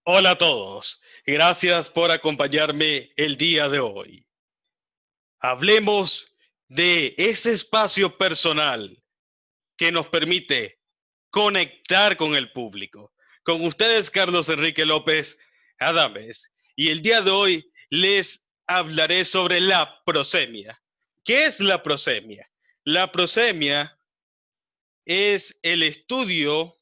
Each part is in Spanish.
Hola a todos, gracias por acompañarme el día de hoy. Hablemos de ese espacio personal que nos permite conectar con el público. Con ustedes, Carlos Enrique López Adames, y el día de hoy les hablaré sobre la prosemia. ¿Qué es la prosemia? La prosemia es el estudio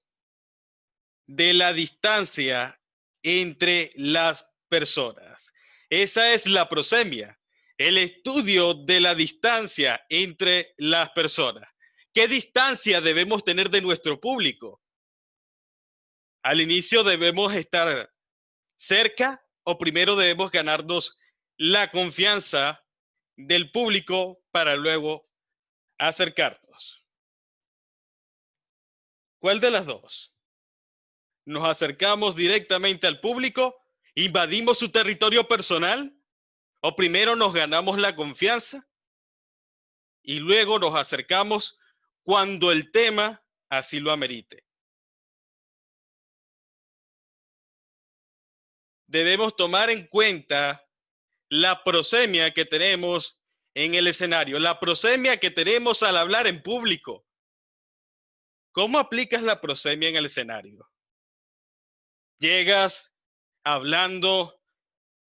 de la distancia entre las personas. Esa es la prosemia, el estudio de la distancia entre las personas. ¿Qué distancia debemos tener de nuestro público? Al inicio debemos estar cerca o primero debemos ganarnos la confianza del público para luego acercarnos. ¿Cuál de las dos? ¿Nos acercamos directamente al público? ¿Invadimos su territorio personal? ¿O primero nos ganamos la confianza y luego nos acercamos cuando el tema así lo amerite? Debemos tomar en cuenta la prosemia que tenemos en el escenario, la prosemia que tenemos al hablar en público. ¿Cómo aplicas la prosemia en el escenario? Llegas hablando,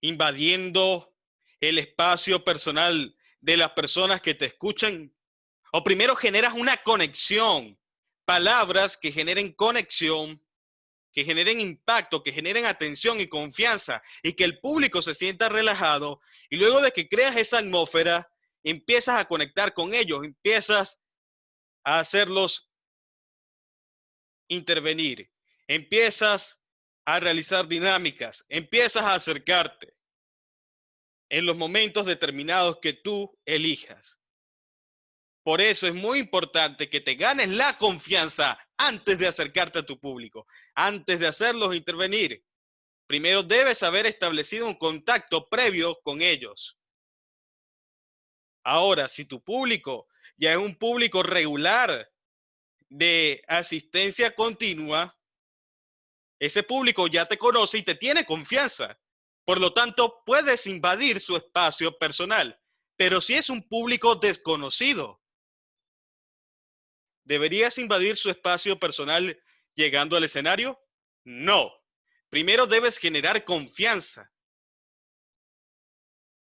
invadiendo el espacio personal de las personas que te escuchan. O primero generas una conexión, palabras que generen conexión, que generen impacto, que generen atención y confianza y que el público se sienta relajado. Y luego de que creas esa atmósfera, empiezas a conectar con ellos, empiezas a hacerlos intervenir, empiezas a realizar dinámicas, empiezas a acercarte en los momentos determinados que tú elijas. Por eso es muy importante que te ganes la confianza antes de acercarte a tu público, antes de hacerlos intervenir. Primero debes haber establecido un contacto previo con ellos. Ahora, si tu público ya es un público regular de asistencia continua, ese público ya te conoce y te tiene confianza. Por lo tanto, puedes invadir su espacio personal. Pero si es un público desconocido, ¿deberías invadir su espacio personal llegando al escenario? No. Primero debes generar confianza.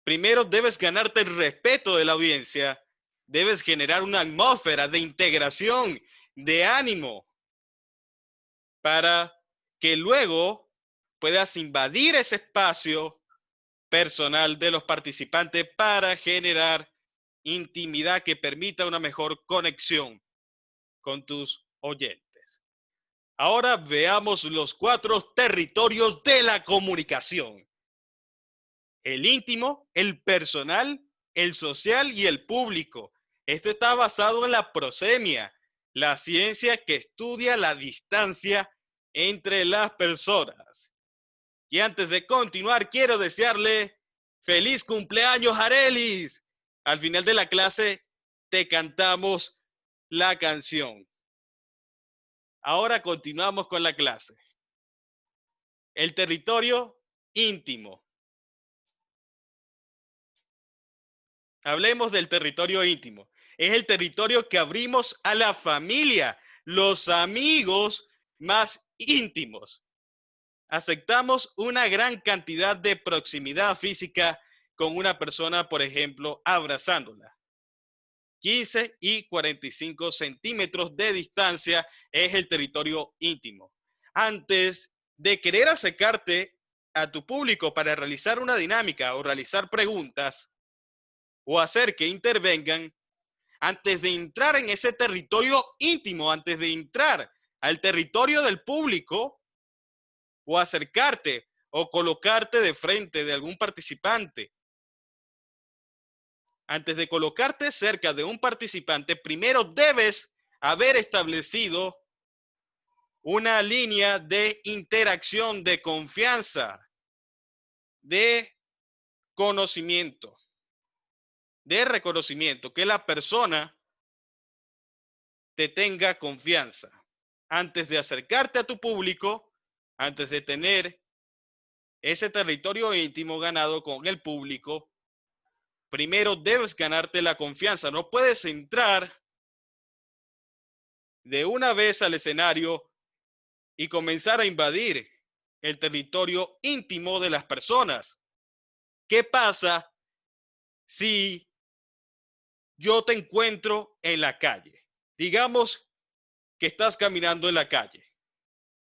Primero debes ganarte el respeto de la audiencia. Debes generar una atmósfera de integración, de ánimo, para que luego puedas invadir ese espacio personal de los participantes para generar intimidad que permita una mejor conexión con tus oyentes. Ahora veamos los 4 territorios de la comunicación: el íntimo, el personal, el social y el público. Esto está basado en la prosemia, la ciencia que estudia la distancia entre las personas. Y antes de continuar, quiero desearle feliz cumpleaños, Arelis. Al final de la clase te cantamos la canción. Ahora continuamos con la clase. El territorio íntimo. Hablemos del territorio íntimo. Es el territorio que abrimos a la familia, los amigos más íntimos. Aceptamos una gran cantidad de proximidad física con una persona, por ejemplo, abrazándola. 15 y 45 centímetros de distancia es el territorio íntimo. Antes de querer acercarte a tu público para realizar una dinámica o realizar preguntas o hacer que intervengan, antes de entrar en ese territorio íntimo, antes de entrar al territorio del público o acercarte o colocarte de frente de algún participante, antes de colocarte cerca de un participante, primero debes haber establecido una línea de interacción, de confianza, de conocimiento, de reconocimiento, que la persona te tenga confianza. Antes de acercarte a tu público, antes de tener ese territorio íntimo ganado con el público, primero debes ganarte la confianza. No puedes entrar de una vez al escenario y comenzar a invadir el territorio íntimo de las personas. ¿Qué pasa si yo te encuentro en la calle? Digamos que estás caminando en la calle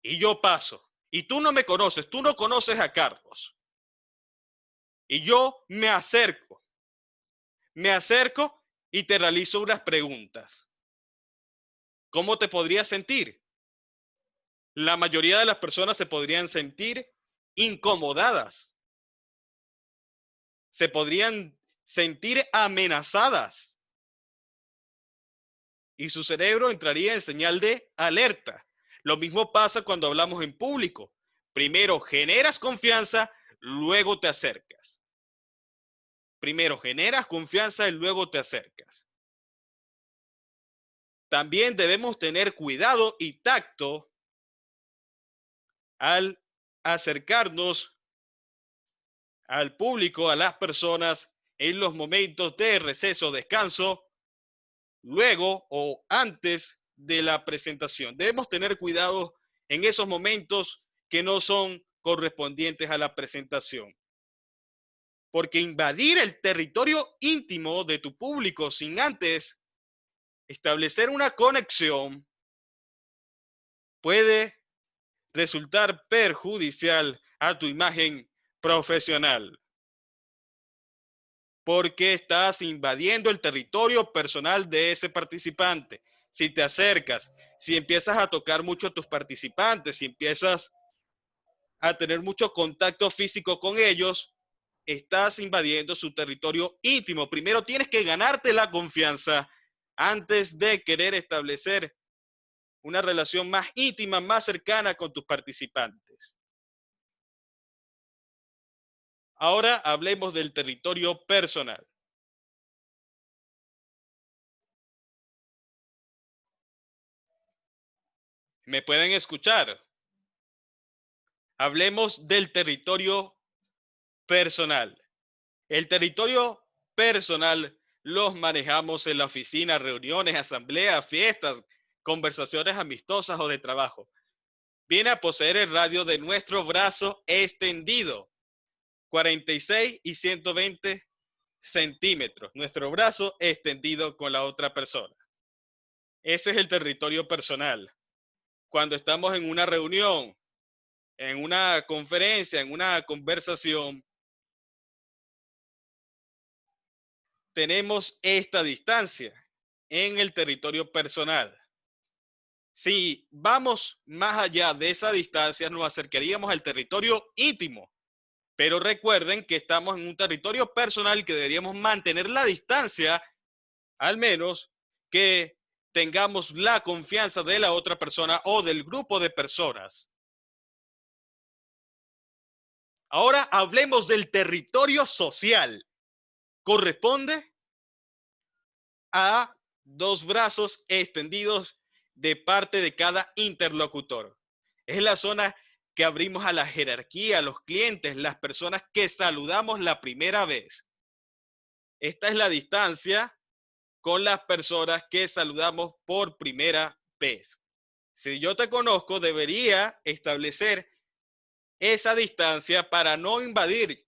y yo paso y tú no me conoces, tú no conoces a Carlos y yo me acerco y te realizo unas preguntas. ¿Cómo te podrías sentir? La mayoría de las personas se podrían sentir incomodadas, se podrían sentir amenazadas y su cerebro entraría en señal de alerta. Lo mismo pasa cuando hablamos en público. Primero generas confianza, luego te acercas. Primero generas confianza y luego te acercas. También debemos tener cuidado y tacto al acercarnos al público, a las personas en los momentos de receso, descanso, luego o antes de la presentación. Debemos tener cuidado en esos momentos que no son correspondientes a la presentación. Porque invadir el territorio íntimo de tu público sin antes establecer una conexión puede resultar perjudicial a tu imagen profesional. Porque estás invadiendo el territorio personal de ese participante. Si te acercas, si empiezas a tocar mucho a tus participantes, si empiezas a tener mucho contacto físico con ellos, estás invadiendo su territorio íntimo. Primero tienes que ganarte la confianza antes de querer establecer una relación más íntima, más cercana con tus participantes. Ahora hablemos del territorio personal. ¿Me pueden escuchar? Hablemos del territorio personal. El territorio personal los manejamos en la oficina, reuniones, asambleas, fiestas, conversaciones amistosas o de trabajo. Viene a poseer el radio de nuestro brazo extendido, 46 y 120 centímetros. Nuestro brazo extendido con la otra persona. Ese es el territorio personal. Cuando estamos en una reunión, en una conferencia, en una conversación, tenemos esta distancia en el territorio personal. Si vamos más allá de esa distancia, nos acercaríamos al territorio íntimo. Pero recuerden que estamos en un territorio personal y que deberíamos mantener la distancia, al menos que tengamos la confianza de la otra persona o del grupo de personas. Ahora hablemos del territorio social. Corresponde a dos brazos extendidos de parte de cada interlocutor. Es la zona que abrimos a la jerarquía, a los clientes, las personas que saludamos la primera vez. Esta es la distancia con las personas que saludamos por primera vez. Si yo te conozco, debería establecer esa distancia para no invadir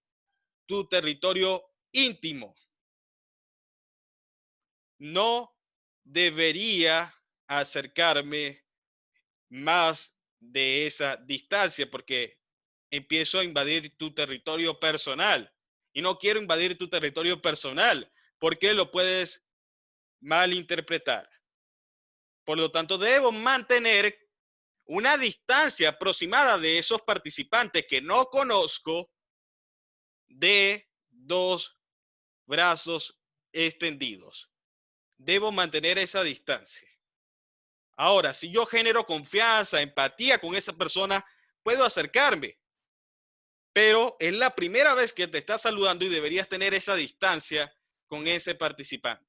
tu territorio íntimo. No debería acercarme más de esa distancia porque empiezo a invadir tu territorio personal y no quiero invadir tu territorio personal porque lo puedes malinterpretar. Por lo tanto, debo mantener una distancia aproximada de esos participantes que no conozco de dos brazos extendidos. Debo mantener esa distancia. Ahora, si yo genero confianza, empatía con esa persona, puedo acercarme. Pero es la primera vez que te está saludando y deberías tener esa distancia con ese participante.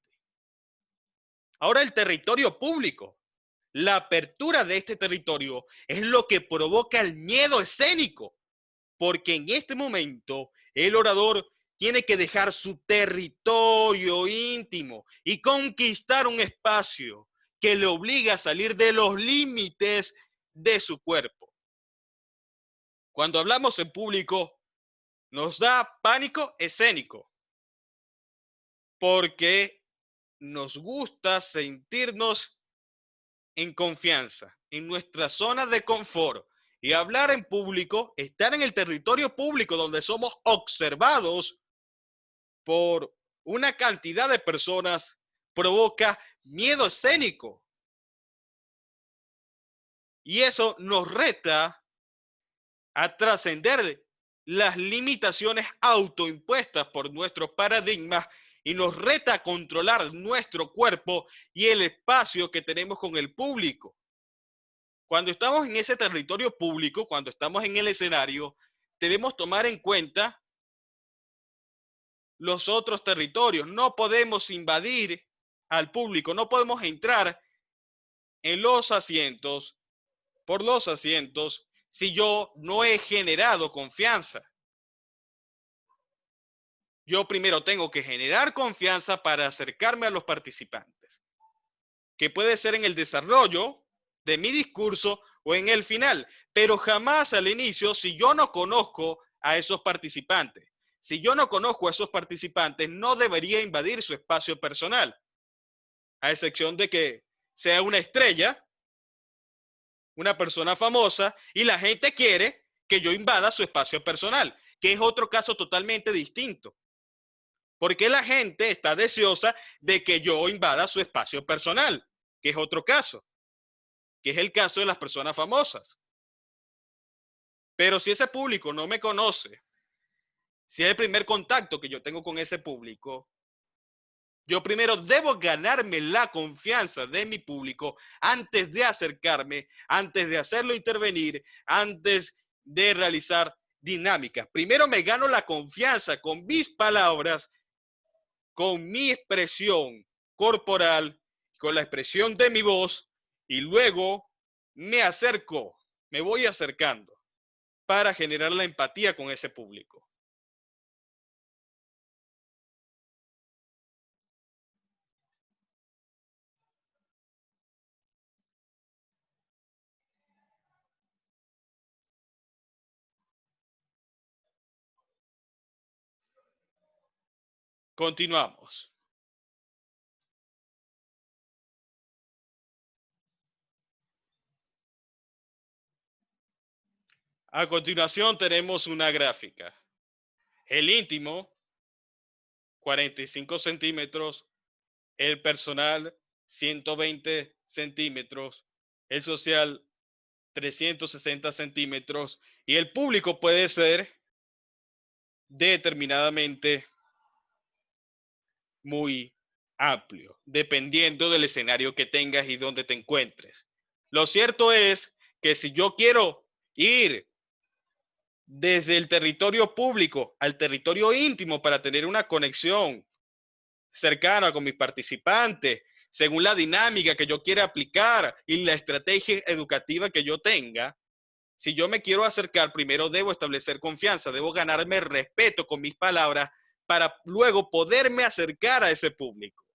Ahora, el territorio público. La apertura de este territorio es lo que provoca el miedo escénico. porque en este momento el orador tiene que dejar su territorio íntimo y conquistar un espacio que le obliga a salir de los límites de su cuerpo. Cuando hablamos en público, nos da pánico escénico, porque nos gusta sentirnos en confianza, en nuestra zona de confort. Y hablar en público, estar en el territorio público donde somos observados por una cantidad de personas, provoca miedo escénico. Y eso nos reta a trascender las limitaciones autoimpuestas por nuestros paradigmas y nos reta a controlar nuestro cuerpo y el espacio que tenemos con el público. Cuando estamos en ese territorio público, cuando estamos en el escenario, debemos tomar en cuenta los otros territorios. No podemos invadir al público, no podemos entrar en los asientos, por los asientos, si yo no he generado confianza. Yo primero tengo que generar confianza para acercarme a los participantes, que puede ser en el desarrollo de mi discurso o en el final, pero jamás al inicio si yo no conozco a esos participantes. Si yo no conozco a esos participantes, no debería invadir su espacio personal, a excepción de que sea una estrella, una persona famosa, y la gente quiere que yo invada su espacio personal, que es otro caso totalmente distinto. Porque la gente está deseosa de que yo invada su espacio personal, que es otro caso, que es el caso de las personas famosas. Pero si ese público no me conoce, si es el primer contacto que yo tengo con ese público, yo primero debo ganarme la confianza de mi público antes de acercarme, antes de hacerlo intervenir, antes de realizar dinámicas. Primero me gano la confianza con mis palabras, con mi expresión corporal, con la expresión de mi voz, y luego me acerco, me voy acercando para generar la empatía con ese público. Continuamos. A continuación tenemos una gráfica. El íntimo, 45 centímetros, el personal, 120 centímetros, el social, 360 centímetros, y el público puede ser determinadamente muy amplio, dependiendo del escenario que tengas y donde te encuentres. Lo cierto es que si yo quiero ir desde el territorio público al territorio íntimo para tener una conexión cercana con mis participantes, según la dinámica que yo quiera aplicar y la estrategia educativa que yo tenga, si yo me quiero acercar, primero debo establecer confianza, debo ganarme respeto con mis palabras para luego poderme acercar a ese público.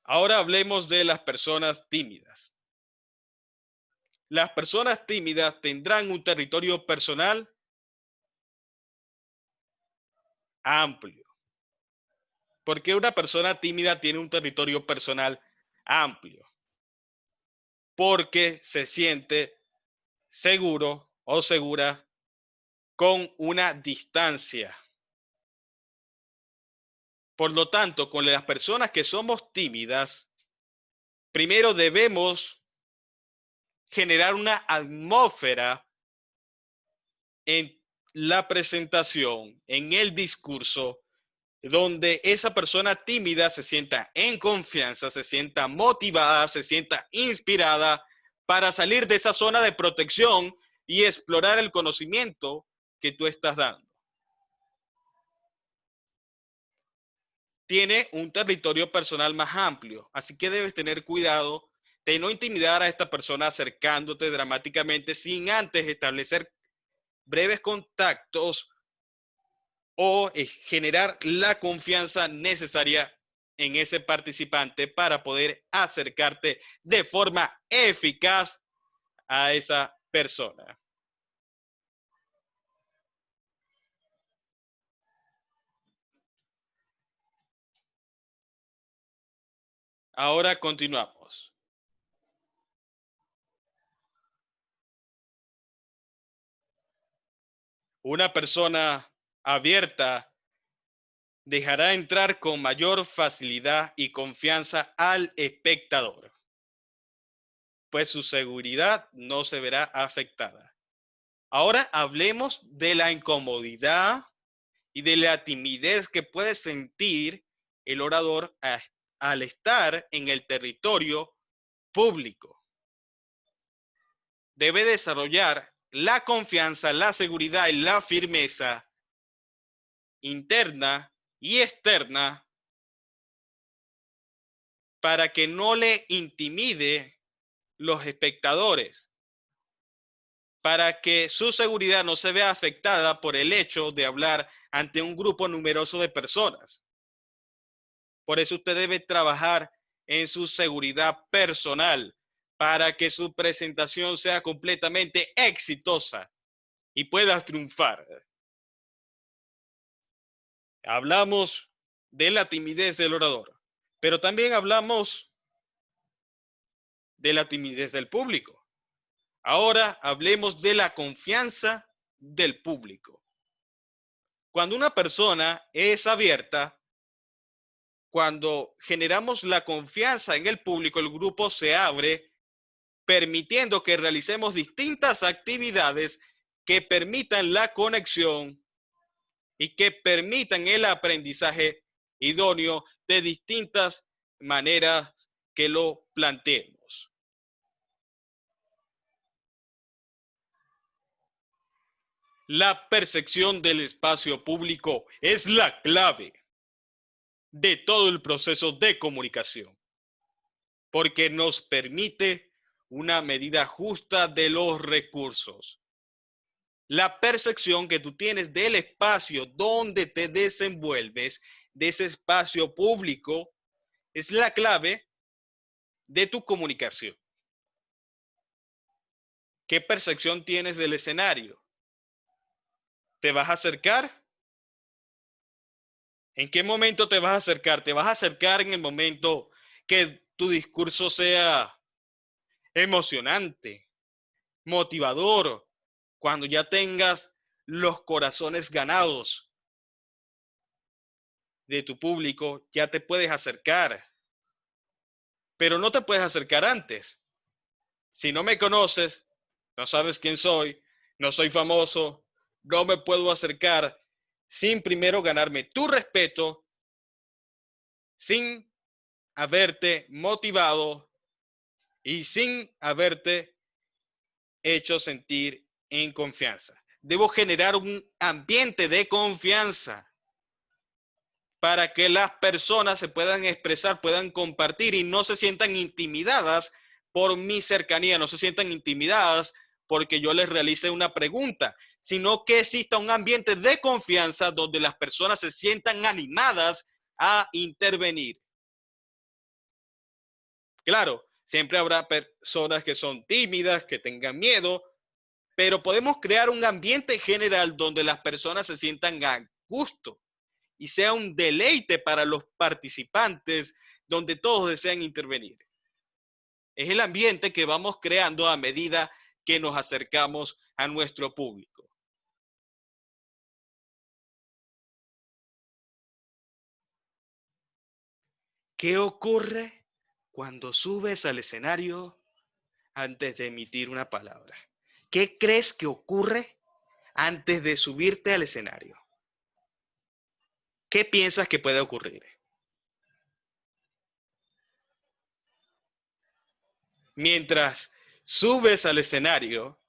Ahora hablemos de las personas tímidas. Las personas tímidas tendrán un territorio personal amplio. ¿Por qué una persona tímida tiene un territorio personal amplio? Porque se siente seguro o segura con una distancia. Por lo tanto, con las personas que somos tímidas, primero debemos generar una atmósfera en la presentación, en el discurso, donde esa persona tímida se sienta en confianza, se sienta motivada, se sienta inspirada para salir de esa zona de protección y explorar el conocimiento que tú estás dando. tiene un territorio personal más amplio, así que debes tener cuidado de no intimidar a esta persona acercándote dramáticamente sin antes establecer breves contactos o generar la confianza necesaria en ese participante para poder acercarte de forma eficaz a esa persona. Ahora continuamos. Una persona abierta dejará entrar con mayor facilidad y confianza al espectador, pues su seguridad no se verá afectada. Ahora hablemos de la incomodidad y de la timidez que puede sentir el orador al estar en el territorio público. Debe desarrollar la confianza, la seguridad y la firmeza interna y externa para que no le intimide los espectadores, para que su seguridad no se vea afectada por el hecho de hablar ante un grupo numeroso de personas. Por eso usted debe trabajar en su seguridad personal para que su presentación sea completamente exitosa y puedas triunfar. Hablamos de la timidez del orador, pero también hablamos de la timidez del público. Ahora hablemos de la confianza del público. Cuando una persona es abierta, cuando generamos la confianza en el público, el grupo se abre, permitiendo que realicemos distintas actividades que permitan la conexión y que permitan el aprendizaje idóneo de distintas maneras que lo planteemos. La percepción del espacio público es la clave de todo el proceso de comunicación, porque nos permite una medida justa de los recursos. La percepción que tú tienes del espacio donde te desenvuelves, de ese espacio público, es la clave de tu comunicación. ¿Qué percepción tienes del escenario? ¿Te vas a acercar? ¿En qué momento te vas a acercar? ¿Te vas a acercar en el momento que tu discurso sea emocionante, motivador, cuando ya tengas los corazones ganados de tu público, ya te puedes acercar? Pero no te puedes acercar antes. Si no me conoces, no sabes quién soy, no soy famoso, no me puedo acercar sin primero ganarme tu respeto, sin haberte motivado y sin haberte hecho sentir en confianza. Debo generar un ambiente de confianza para que las personas se puedan expresar, puedan compartir y no se sientan intimidadas por mi cercanía, no se sientan intimidadas porque yo les realice una pregunta, sino que exista un ambiente de confianza donde las personas se sientan animadas a intervenir. Claro, siempre habrá personas que son tímidas, que tengan miedo, pero podemos crear un ambiente general donde las personas se sientan a gusto y sea un deleite para los participantes, donde todos desean intervenir. Es el ambiente que vamos creando a medida que nos acercamos a nuestro público. ¿Qué ocurre cuando subes al escenario antes de emitir una palabra? ¿Qué crees que ocurre antes de subirte al escenario? ¿Qué piensas que puede ocurrir? Mientras subes al escenario,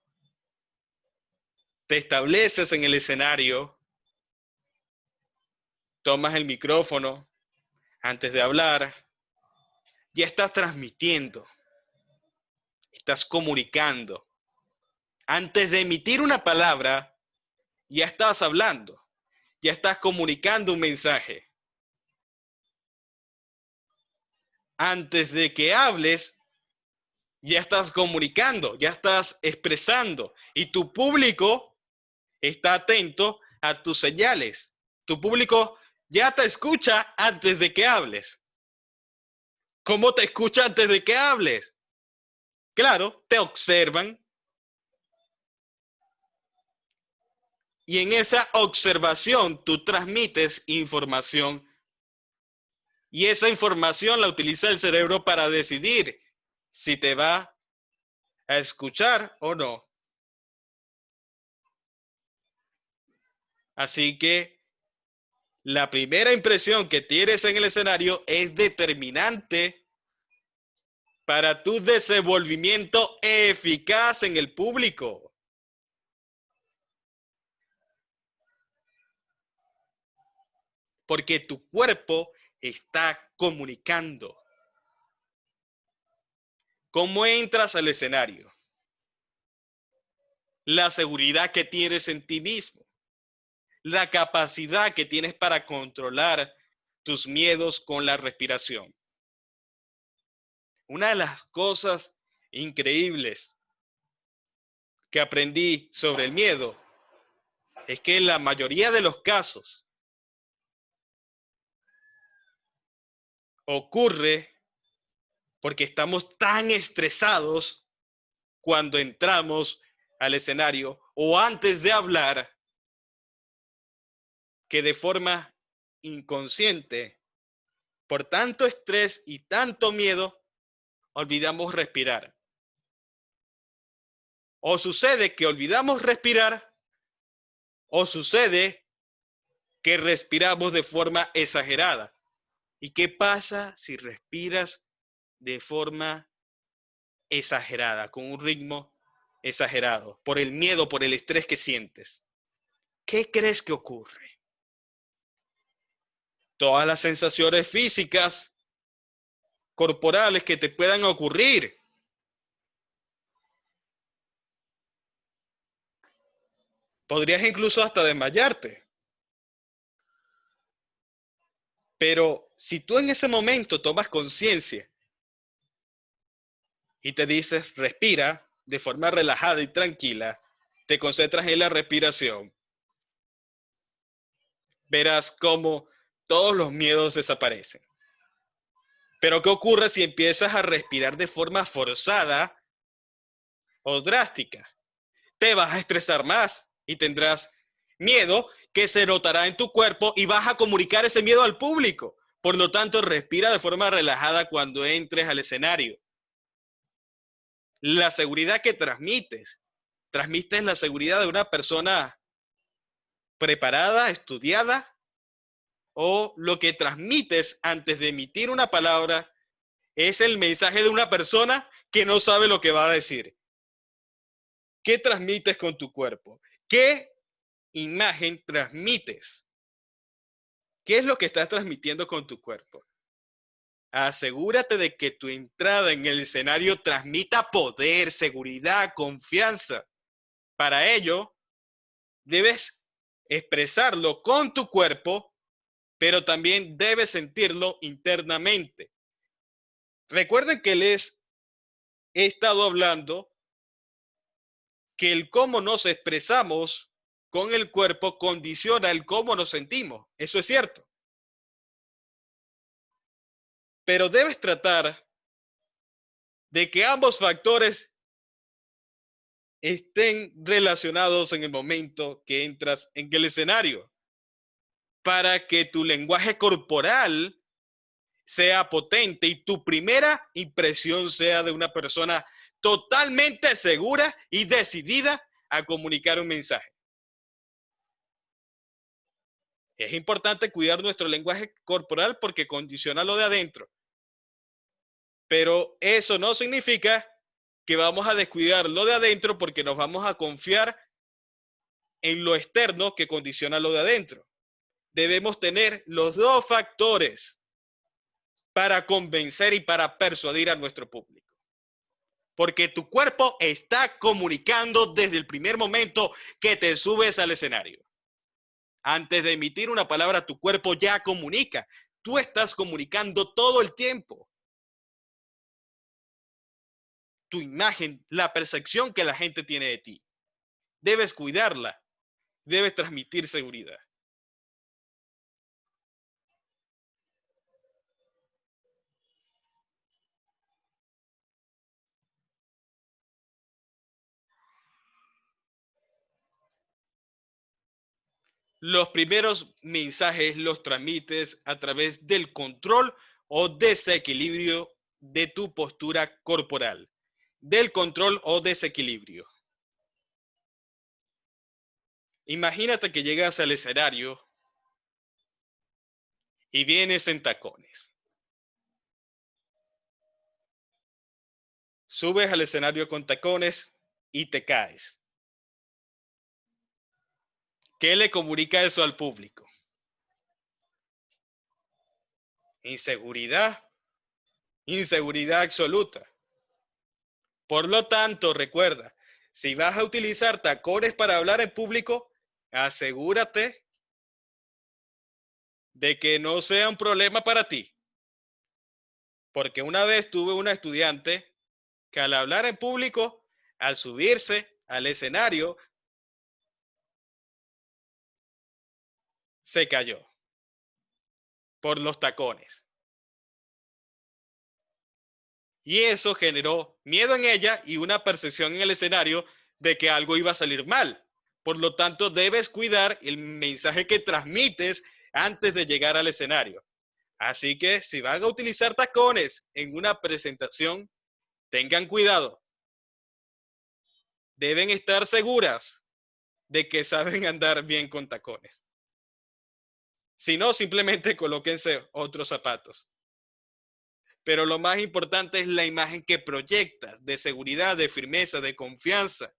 te estableces en el escenario, tomas el micrófono, antes de hablar, ya estás transmitiendo, estás comunicando. Antes de emitir una palabra, ya estás hablando, ya estás comunicando un mensaje. Antes de que hables, ya estás comunicando, ya estás expresando. Y tu público está atento a tus señales. Tu público ya te escucha antes de que hables. ¿Cómo te escucha antes de que hables? Claro, te observan. Y en esa observación tú transmites información. Y esa información la utiliza el cerebro para decidir si te va a escuchar o no. Así que la primera impresión que tienes en el escenario es determinante para tu desenvolvimiento eficaz en el público. Porque tu cuerpo está comunicando. ¿Cómo entras al escenario? La seguridad que tienes en ti mismo. La capacidad que tienes para controlar tus miedos con la respiración. Una de las cosas increíbles que aprendí sobre el miedo es que en la mayoría de los casos ocurre porque estamos tan estresados cuando entramos al escenario o antes de hablar que de forma inconsciente, por tanto estrés y tanto miedo, olvidamos respirar. O sucede que olvidamos respirar, o sucede que respiramos de forma exagerada. ¿Y qué pasa si respiras de forma exagerada, con un ritmo exagerado, por el miedo, por el estrés que sientes? ¿Qué crees que ocurre? Todas las sensaciones físicas, corporales que te puedan ocurrir. Podrías incluso hasta desmayarte. Pero si tú en ese momento tomas conciencia y te dices, respira de forma relajada y tranquila, te concentras en la respiración, verás cómo todos los miedos desaparecen. Pero ¿qué ocurre si empiezas a respirar de forma forzada o drástica? Te vas a estresar más y tendrás miedo que se notará en tu cuerpo y vas a comunicar ese miedo al público. Por lo tanto, respira de forma relajada cuando entres al escenario. La seguridad que transmites la seguridad de una persona preparada, estudiada, o lo que transmites antes de emitir una palabra es el mensaje de una persona que no sabe lo que va a decir. ¿Qué transmites con tu cuerpo? ¿Qué imagen transmites? ¿Qué es lo que estás transmitiendo con tu cuerpo? Asegúrate de que tu entrada en el escenario transmita poder, seguridad, confianza. Para ello, debes expresarlo con tu cuerpo, pero también debes sentirlo internamente. Recuerden que les he estado hablando que el cómo nos expresamos con el cuerpo condiciona el cómo nos sentimos. Eso es cierto. Pero debes tratar de que ambos factores estén relacionados en el momento que entras en el escenario, para que tu lenguaje corporal sea potente y tu primera impresión sea de una persona totalmente segura y decidida a comunicar un mensaje. Es importante cuidar nuestro lenguaje corporal porque condiciona lo de adentro. Pero eso no significa que vamos a descuidar lo de adentro porque nos vamos a confiar en lo externo que condiciona lo de adentro. Debemos tener los dos factores. para convencer y para persuadir a nuestro público. Porque tu cuerpo está comunicando desde el primer momento que te subes al escenario. Antes de emitir una palabra, tu cuerpo ya comunica. Tú estás comunicando todo el tiempo. Tu imagen, la percepción que la gente tiene de ti. Debes cuidarla. Debes transmitir seguridad. Los primeros mensajes los transmites a través del control o desequilibrio de tu postura corporal. Del control o desequilibrio. Imagínate que llegas al escenario y vienes en tacones. Subes al escenario con tacones y te caes. ¿Qué le comunica eso al público? Inseguridad. Inseguridad absoluta. Por lo tanto, recuerda, si vas a utilizar tacones para hablar en público, asegúrate de que no sea un problema para ti. Porque una vez tuve una estudiante que al hablar en público, al subirse al escenario, se cayó por los tacones. Y eso generó miedo en ella y una percepción en el escenario de que algo iba a salir mal. Por lo tanto, debes cuidar el mensaje que transmites antes de llegar al escenario. Así que si van a utilizar tacones en una presentación, tengan cuidado. Deben estar seguras de que saben andar bien con tacones. Si no, simplemente colóquense otros zapatos. Pero lo más importante es la imagen que proyectas de seguridad, de firmeza, de confianza.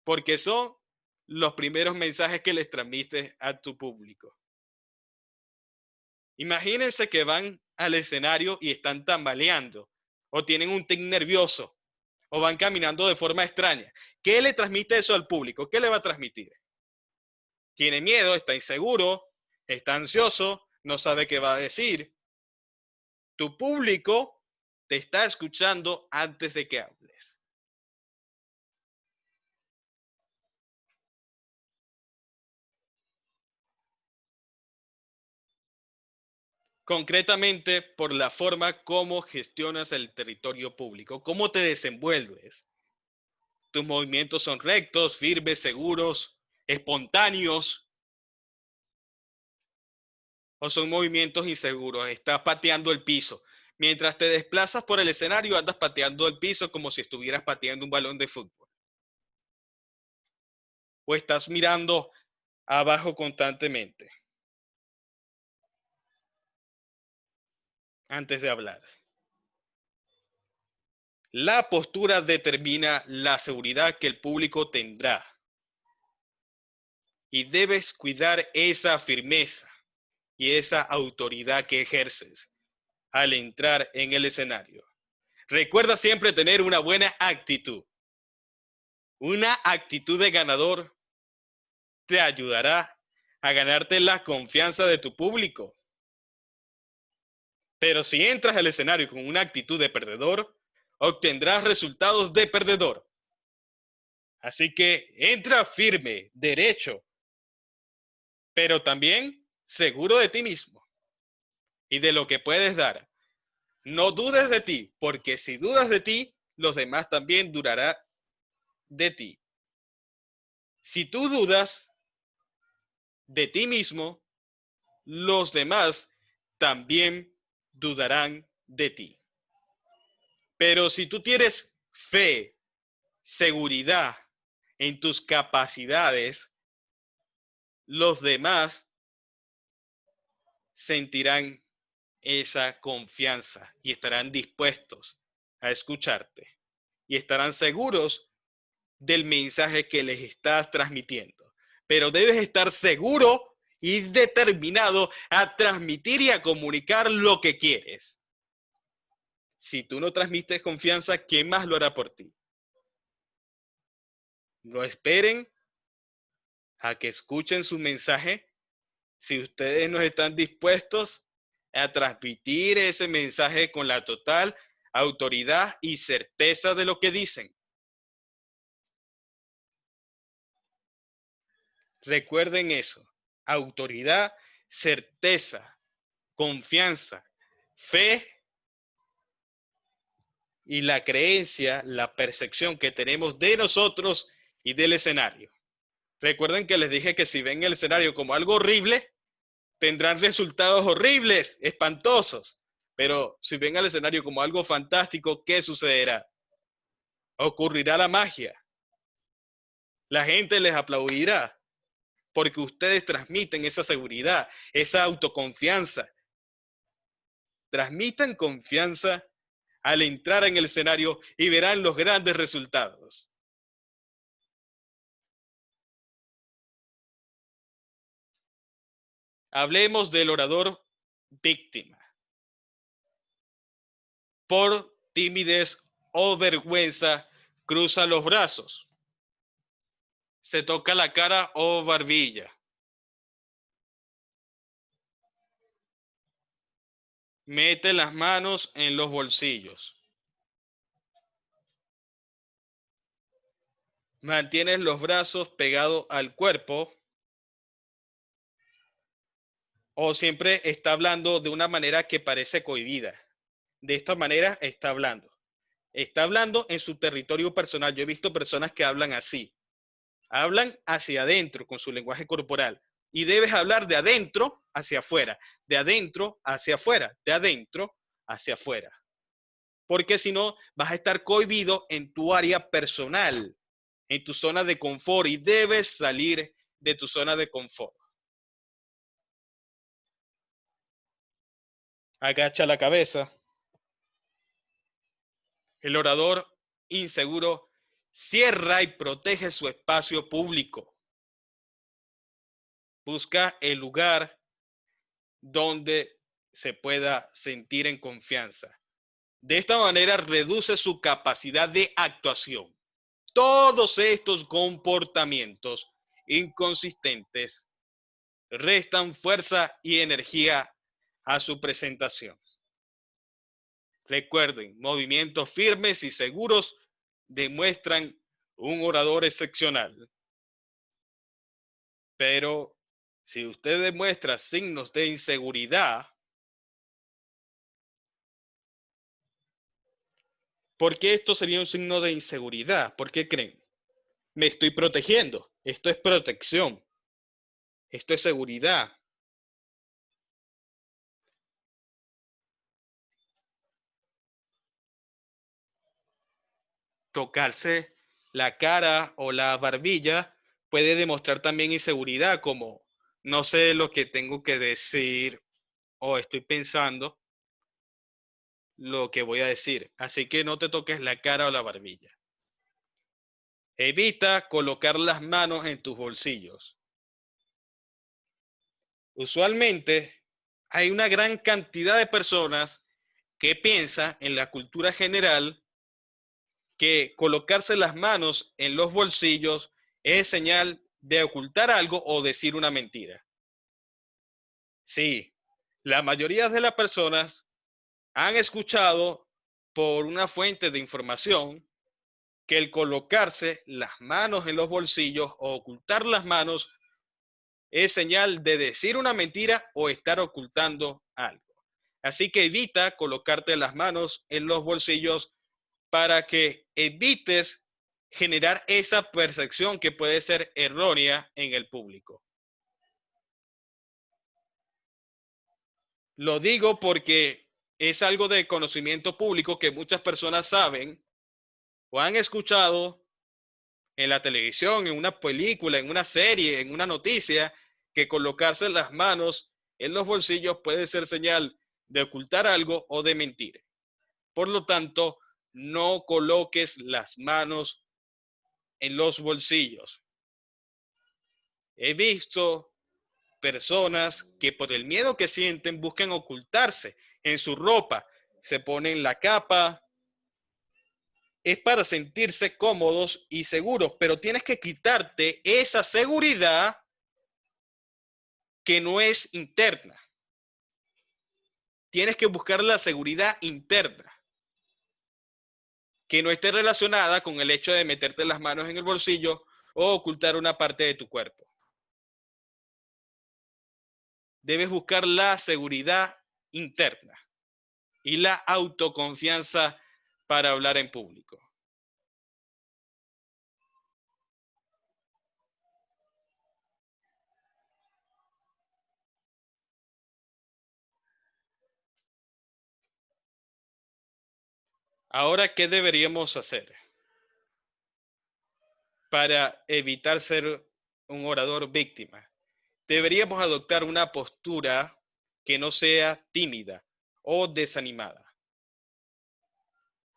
Porque son los primeros mensajes que les transmites a tu público. Imagínense que van al escenario y están tambaleando, o tienen un tic nervioso, o van caminando de forma extraña. ¿Qué le transmite eso al público? ¿Qué le va a transmitir? Tiene miedo, está inseguro, está ansioso, no sabe qué va a decir. Tu público te está escuchando antes de que hables. Concretamente, por la forma como gestionas el territorio público, cómo te desenvuelves. Tus movimientos son rectos, firmes, seguros, espontáneos, o son movimientos inseguros. Estás pateando el piso. Mientras te desplazas por el escenario, andas pateando el piso como si estuvieras pateando un balón de fútbol. O estás mirando abajo constantemente antes de hablar. La postura determina la seguridad que el público tendrá. Y debes cuidar esa firmeza y esa autoridad que ejerces al entrar en el escenario. Recuerda siempre tener una buena actitud. Una actitud de ganador te ayudará a ganarte la confianza de tu público. Pero si entras al escenario con una actitud de perdedor, obtendrás resultados de perdedor. Así que entra firme, derecho, pero también seguro de ti mismo y de lo que puedes dar. No dudes de ti, porque si dudas de ti, los demás también dudarán de ti. Si tú dudas de ti mismo, los demás también dudarán de ti. Pero si tú tienes fe, seguridad en tus capacidades, los demás sentirán esa confianza y estarán dispuestos a escucharte y estarán seguros del mensaje que les estás transmitiendo. Pero debes estar seguro y determinado a transmitir y a comunicar lo que quieres. Si tú no transmites confianza, ¿quién más lo hará por ti? No esperen a que escuchen su mensaje. Si ustedes no están dispuestos a transmitir ese mensaje con la total autoridad y certeza de lo que dicen. Recuerden eso: autoridad, certeza, confianza, fe y la creencia, la percepción que tenemos de nosotros y del escenario. Recuerden que les dije que si ven el escenario como algo horrible, tendrán resultados horribles, espantosos. Pero si ven el escenario como algo fantástico, ¿qué sucederá? Ocurrirá la magia. La gente les aplaudirá porque ustedes transmiten esa seguridad, esa autoconfianza. Transmitan confianza al entrar en el escenario y verán los grandes resultados. Hablemos del orador víctima. Por timidez o vergüenza, cruza los brazos, se toca la cara o barbilla, mete las manos en los bolsillos, mantiene los brazos pegados al cuerpo o siempre está hablando de una manera que parece cohibida. De esta manera está hablando. Está hablando en su territorio personal. Yo he visto personas que hablan así. Hablan hacia adentro con su lenguaje corporal. Y debes hablar de adentro hacia afuera, de adentro hacia afuera, de adentro hacia afuera. Porque si no, vas a estar cohibido en tu área personal, en tu zona de confort, y debes salir de tu zona de confort. Agacha la cabeza. El orador inseguro cierra y protege su espacio público. Busca el lugar donde se pueda sentir en confianza. De esta manera reduce su capacidad de actuación. Todos estos comportamientos inconsistentes restan fuerza y energía a su presentación. Recuerden, movimientos firmes y seguros demuestran un orador excepcional. Pero si usted demuestra signos de inseguridad, ¿por qué esto sería un signo de inseguridad? ¿Por qué creen? Me estoy protegiendo. Esto es protección. Esto es seguridad. Tocarse la cara o la barbilla puede demostrar también inseguridad, como no sé lo que tengo que decir o estoy pensando lo que voy a decir. Así que no te toques la cara o la barbilla. Evita colocar las manos en tus bolsillos. Usualmente hay una gran cantidad de personas que piensan en la cultura general que colocarse las manos en los bolsillos es señal de ocultar algo o decir una mentira. Sí, la mayoría de las personas han escuchado por una fuente de información que el colocarse las manos en los bolsillos o ocultar las manos es señal de decir una mentira o estar ocultando algo. Así que evita colocarte las manos en los bolsillos para que evites generar esa percepción que puede ser errónea en el público. Lo digo porque es algo de conocimiento público que muchas personas saben o han escuchado en la televisión, en una película, en una serie, en una noticia, que colocarse las manos en los bolsillos puede ser señal de ocultar algo o de mentir. Por lo tanto, no coloques las manos en los bolsillos. He visto personas que por el miedo que sienten buscan ocultarse en su ropa, se ponen la capa, es para sentirse cómodos y seguros, pero tienes que quitarte esa seguridad que no es interna. Tienes que buscar la seguridad interna, que no esté relacionada con el hecho de meterte las manos en el bolsillo o ocultar una parte de tu cuerpo. Debes buscar la seguridad interna y la autoconfianza para hablar en público. Ahora, ¿qué deberíamos hacer para evitar ser un orador víctima? Deberíamos adoptar una postura que no sea tímida o desanimada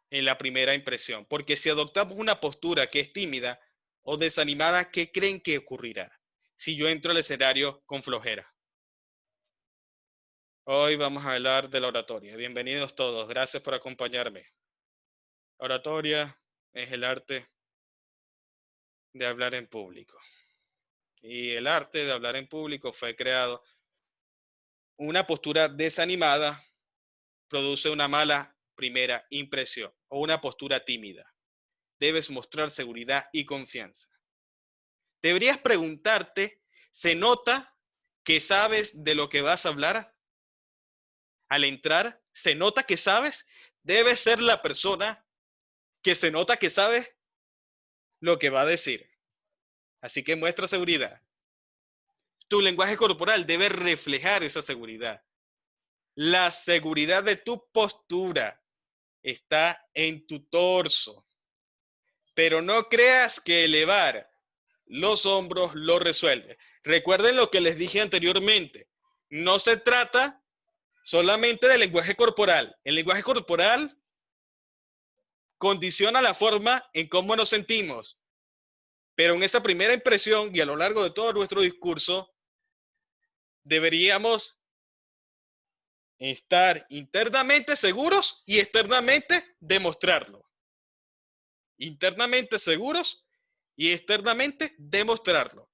en la primera impresión, porque si adoptamos una postura que es tímida o desanimada, ¿qué creen que ocurrirá si yo entro al escenario con flojera? Hoy vamos a hablar de la oratoria. Bienvenidos todos, gracias por acompañarme. Oratoria es el arte de hablar en público. Y el arte de hablar en público fue creado. Una postura desanimada produce una mala primera impresión o una postura tímida. Debes mostrar seguridad y confianza. Deberías preguntarte, ¿se nota que sabes de lo que vas a hablar? Al entrar, ¿se nota que sabes? Debes ser la persona que se nota que sabe lo que va a decir. Así que muestra seguridad. Tu lenguaje corporal debe reflejar esa seguridad. La seguridad de tu postura está en tu torso. Pero no creas que elevar los hombros lo resuelve. Recuerden lo que les dije anteriormente. No se trata solamente del lenguaje corporal. El lenguaje corporal condiciona la forma en cómo nos sentimos. Pero en esa primera impresión y a lo largo de todo nuestro discurso, deberíamos estar internamente seguros y externamente demostrarlo. Internamente seguros y externamente demostrarlo.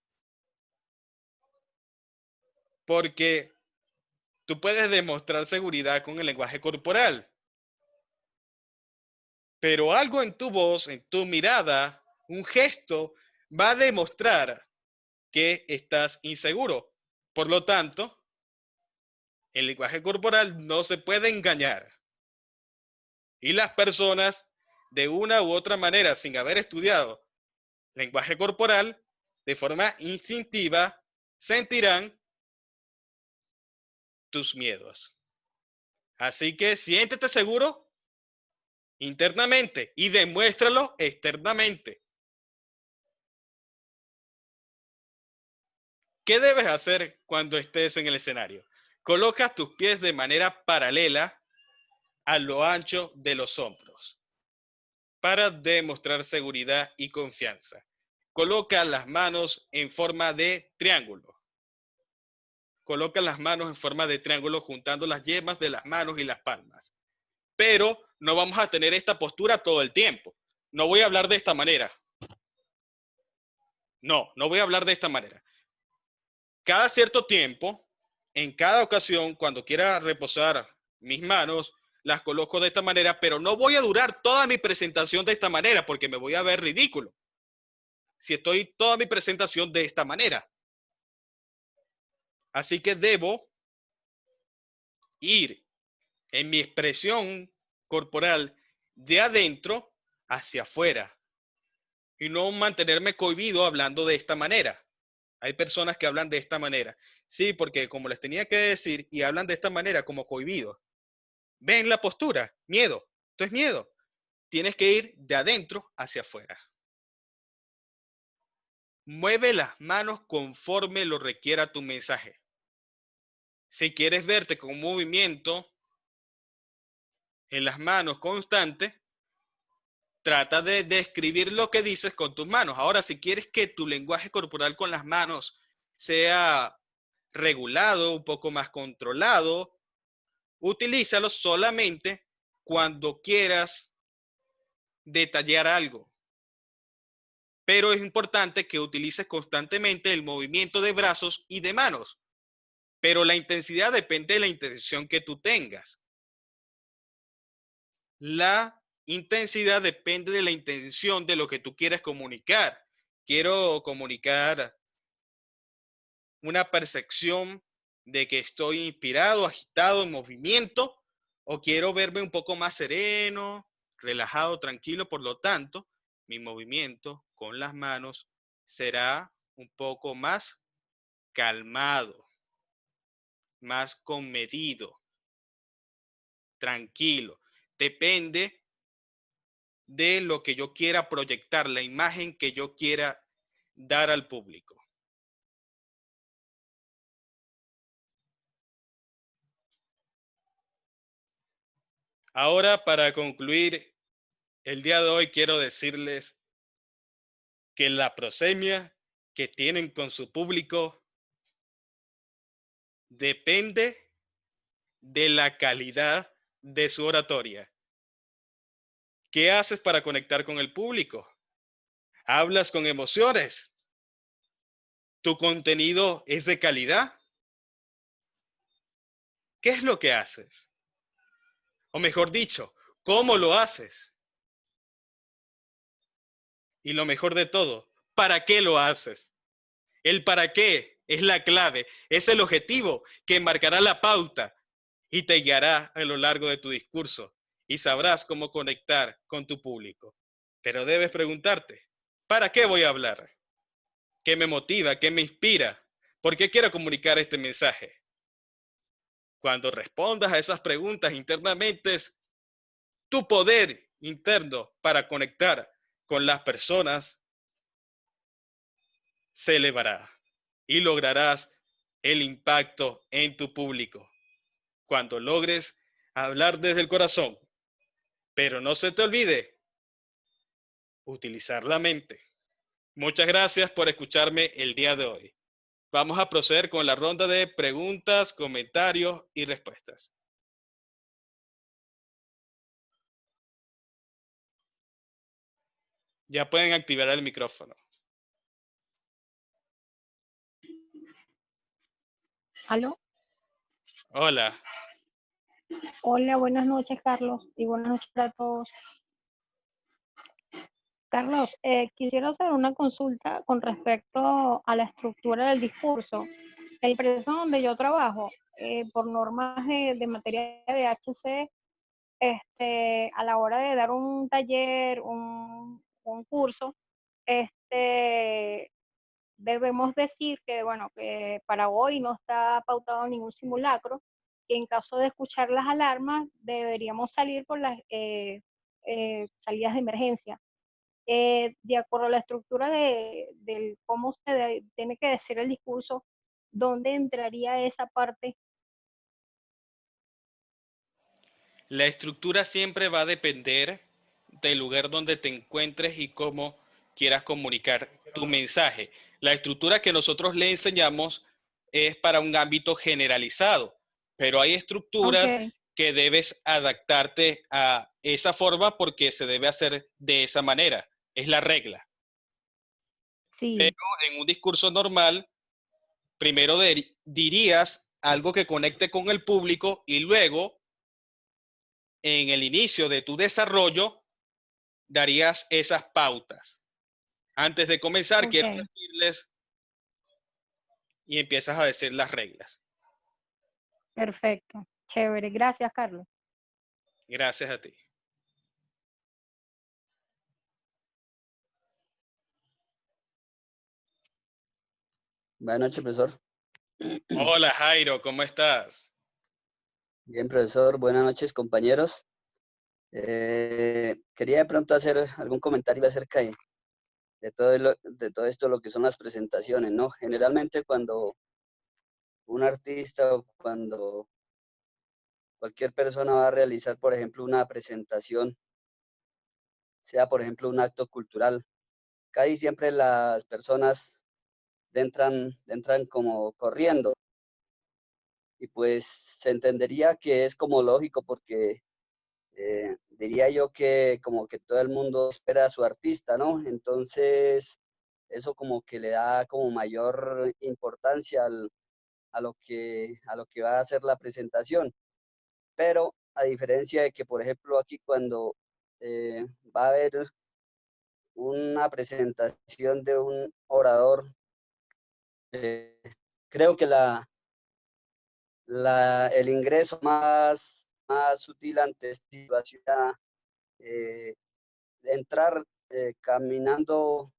Porque tú puedes demostrar seguridad con el lenguaje corporal, pero algo en tu voz, en tu mirada, un gesto, va a demostrar que estás inseguro. Por lo tanto, el lenguaje corporal no se puede engañar. Y las personas, de una u otra manera, sin haber estudiado lenguaje corporal, de forma instintiva, sentirán tus miedos. Así que siéntete seguro internamente y demuéstralo externamente. ¿Qué debes hacer cuando estés en el escenario? Colocas tus pies de manera paralela a lo ancho de los hombros para demostrar seguridad y confianza. Coloca las manos en forma de triángulo. Coloca las manos en forma de triángulo juntando las yemas de las manos y las palmas. Pero no vamos a tener esta postura todo el tiempo. No voy a hablar de esta manera. No voy a hablar de esta manera. Cada cierto tiempo, en cada ocasión, cuando quiera reposar mis manos, las coloco de esta manera, pero no voy a durar toda mi presentación de esta manera porque me voy a ver ridículo si estoy toda mi presentación de esta manera. Así que debo ir en mi expresión corporal de adentro hacia afuera y no mantenerme cohibido hablando de esta manera. Hay personas que hablan de esta manera. Sí, porque como les tenía que decir y hablan de esta manera como cohibidos. ¿Ven la postura? Miedo. Esto es miedo. Tienes que ir de adentro hacia afuera. Mueve las manos conforme lo requiera tu mensaje. Si quieres verte con un movimiento en las manos constante, trata de describir lo que dices con tus manos. Ahora, si quieres que tu lenguaje corporal con las manos sea regulado, un poco más controlado. Utilízalo solamente cuando quieras detallar algo. Pero es importante que utilices constantemente el movimiento de brazos y de manos. Pero la intensidad depende de la intención que tú tengas. La intensidad depende de la intención de lo que tú quieres comunicar. Quiero comunicar una percepción de que estoy inspirado, agitado, en movimiento, o quiero verme un poco más sereno, relajado, tranquilo. Por lo tanto, mi movimiento con las manos será un poco más calmado, más comedido, tranquilo. Depende de lo que yo quiera proyectar, la imagen que yo quiera dar al público. Ahora, para concluir el día de hoy, quiero decirles que la proxemia que tienen con su público depende de la calidad de su oratoria. ¿Qué haces para conectar con el público? ¿Hablas con emociones? ¿Tu contenido es de calidad? ¿Qué es lo que haces? O mejor dicho, ¿cómo lo haces? Y lo mejor de todo, ¿para qué lo haces? El para qué es la clave, es el objetivo que marcará la pauta y te guiará a lo largo de tu discurso y sabrás cómo conectar con tu público. Pero debes preguntarte, ¿para qué voy a hablar? ¿Qué me motiva? ¿Qué me inspira? ¿Por qué quiero comunicar este mensaje? Cuando respondas a esas preguntas internamente, tu poder interno para conectar con las personas se elevará y lograrás el impacto en tu público. Cuando logres hablar desde el corazón, pero no se te olvide utilizar la mente. Muchas gracias por escucharme el día de hoy. Vamos a proceder con la ronda de preguntas, comentarios y respuestas. Ya pueden activar el micrófono. ¿Aló? Hola. Hola, buenas noches, Carlos, y buenas noches a todos. Carlos, quisiera hacer una consulta con respecto a la estructura del discurso. La empresa donde yo trabajo, por normas de materia de HC, a la hora de dar un taller, un curso, este, debemos decir que, bueno, que para hoy no está pautado ningún simulacro, y en caso de escuchar las alarmas deberíamos salir por las salidas de emergencia. De acuerdo a la estructura del cómo tiene que decir el discurso, ¿dónde entraría esa parte? La estructura siempre va a depender del lugar donde te encuentres y cómo quieras comunicar tu mensaje. La estructura que nosotros le enseñamos es para un ámbito generalizado, pero hay estructuras Ok, que debes adaptarte a esa forma porque se debe hacer de esa manera. Es la regla. Pero sí, en un discurso normal, primero dirías algo que conecte con el público y luego, en el inicio de tu desarrollo, darías esas pautas. Antes de comenzar, quiero ok, decirles y empiezas a decir las reglas. perfecto, chévere, gracias, Carlos. Gracias a ti. Buenas noches, profesor. Hola Jairo, ¿cómo estás? Bien, profesor. Buenas noches, compañeros. Quería de pronto hacer algún comentario acerca de todo esto, lo que son las presentaciones, ¿no? Generalmente cuando un artista o cuando cualquier persona va a realizar, por ejemplo, una presentación, sea, por ejemplo, un acto cultural, casi siempre las personas entran como corriendo. y pues se entendería que es como lógico porque diría yo que como que todo el mundo espera a su artista, ¿no? Entonces, eso como que le da como mayor importancia a lo que va a ser la presentación. Pero a diferencia de que, por ejemplo, aquí cuando va a haber una presentación de un orador, eh, creo que el ingreso más sutil ante esta situación, eh, entrar caminando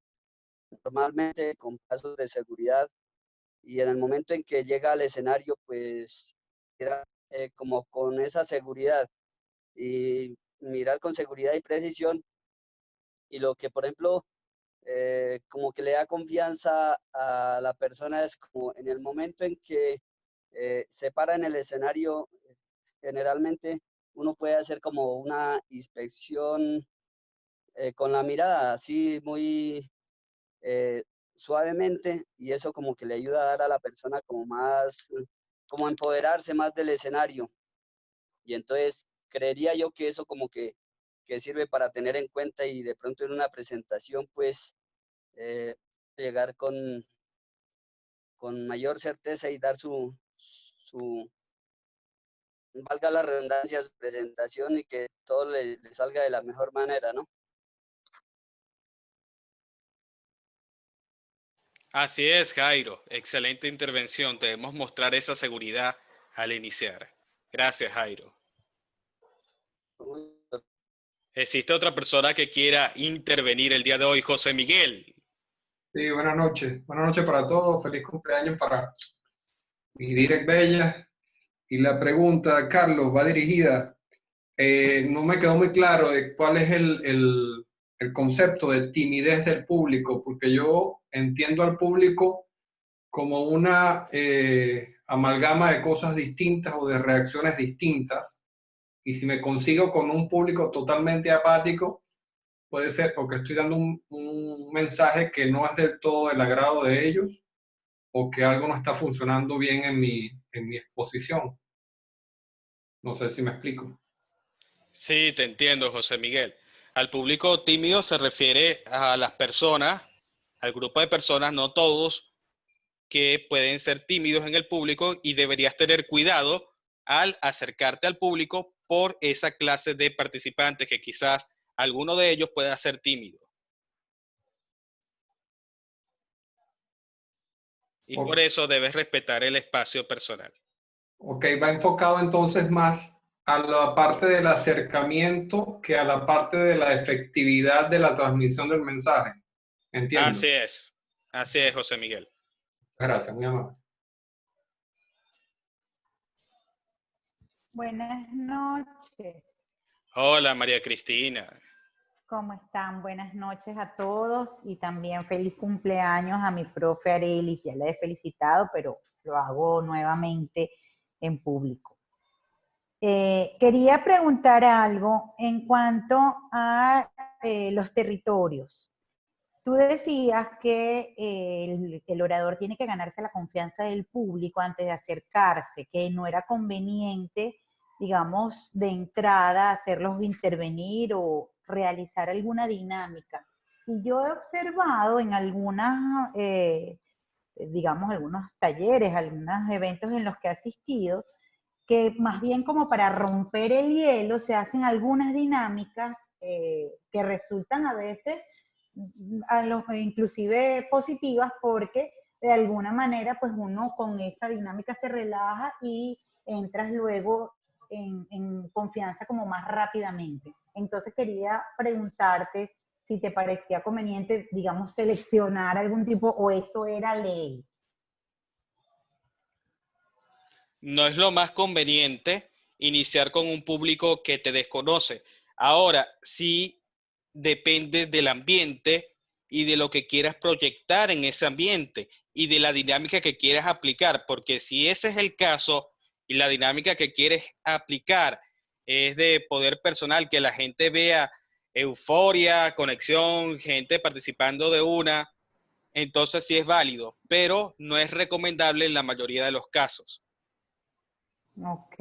normalmente con pasos de seguridad y en el momento en que llega al escenario, pues era como con esa seguridad y mirar con seguridad y precisión y lo que, por ejemplo, como que le da confianza a la persona es como en el momento en que se para en el escenario, generalmente uno puede hacer como una inspección con la mirada así muy suavemente y eso como que le ayuda a dar a la persona como más, como empoderarse más del escenario. Y entonces creería yo que eso como que sirve para tener en cuenta y de pronto en una presentación pues eh, llegar con mayor certeza y dar su, valga la redundancia, su presentación y que todo le salga de la mejor manera, ¿no? Así es, Jairo. Excelente intervención. Debemos mostrar esa seguridad al iniciar. Gracias, Jairo. ¿Existe otra persona que quiera intervenir el día de hoy? José Miguel. Sí, buenas noches. Buenas noches para todos. Feliz cumpleaños para mi Direct Bella. Y la pregunta, Carlos, va dirigida. No me quedó muy claro de cuál es el concepto de timidez del público, porque yo entiendo al público como una amalgama de cosas distintas o de reacciones distintas. Y si me consigo con un público totalmente apático, puede ser porque estoy dando un mensaje que no es del todo del agrado de ellos o que algo no está funcionando bien en mi exposición. No sé si me explico. Sí, te entiendo, José Miguel. Al público tímido se refiere a las personas, al grupo de personas, no todos, que pueden ser tímidos en el público y deberías tener cuidado al acercarte al público por esa clase de participantes que quizás alguno de ellos pueda ser tímido. Y por eso debes respetar el espacio personal. Ok, va enfocado entonces más a la parte del acercamiento que a la parte de la efectividad de la transmisión del mensaje. Entiendo. Así es, José Miguel. Gracias, muy amable. Buenas noches. Hola, María Cristina. ¿Cómo están? Buenas noches a todos y también feliz cumpleaños a mi profe Arelis. Ya la he felicitado, pero lo hago nuevamente en público. Quería preguntar algo en cuanto a los territorios. Tú decías que el orador tiene que ganarse la confianza del público antes de acercarse, que no era conveniente, digamos, de entrada hacerlos intervenir o realizar alguna dinámica. Y yo he observado en algunas, digamos, algunos talleres, algunos eventos en los que he asistido, que más bien como para romper el hielo se hacen algunas dinámicas que resultan a veces inclusive positivas porque de alguna manera pues uno con esa dinámica se relaja y entras luego en confianza como más rápidamente. Entonces quería preguntarte si te parecía conveniente, digamos, seleccionar algún tipo o eso era ley. No es lo más conveniente iniciar con un público que te desconoce. Ahora, sí depende del ambiente y de lo que quieras proyectar en ese ambiente y de la dinámica que quieras aplicar, porque si ese es el caso y la dinámica que quieres aplicar es de poder personal, que la gente vea euforia, conexión, gente participando de una, entonces sí es válido, pero no es recomendable en la mayoría de los casos. Ok,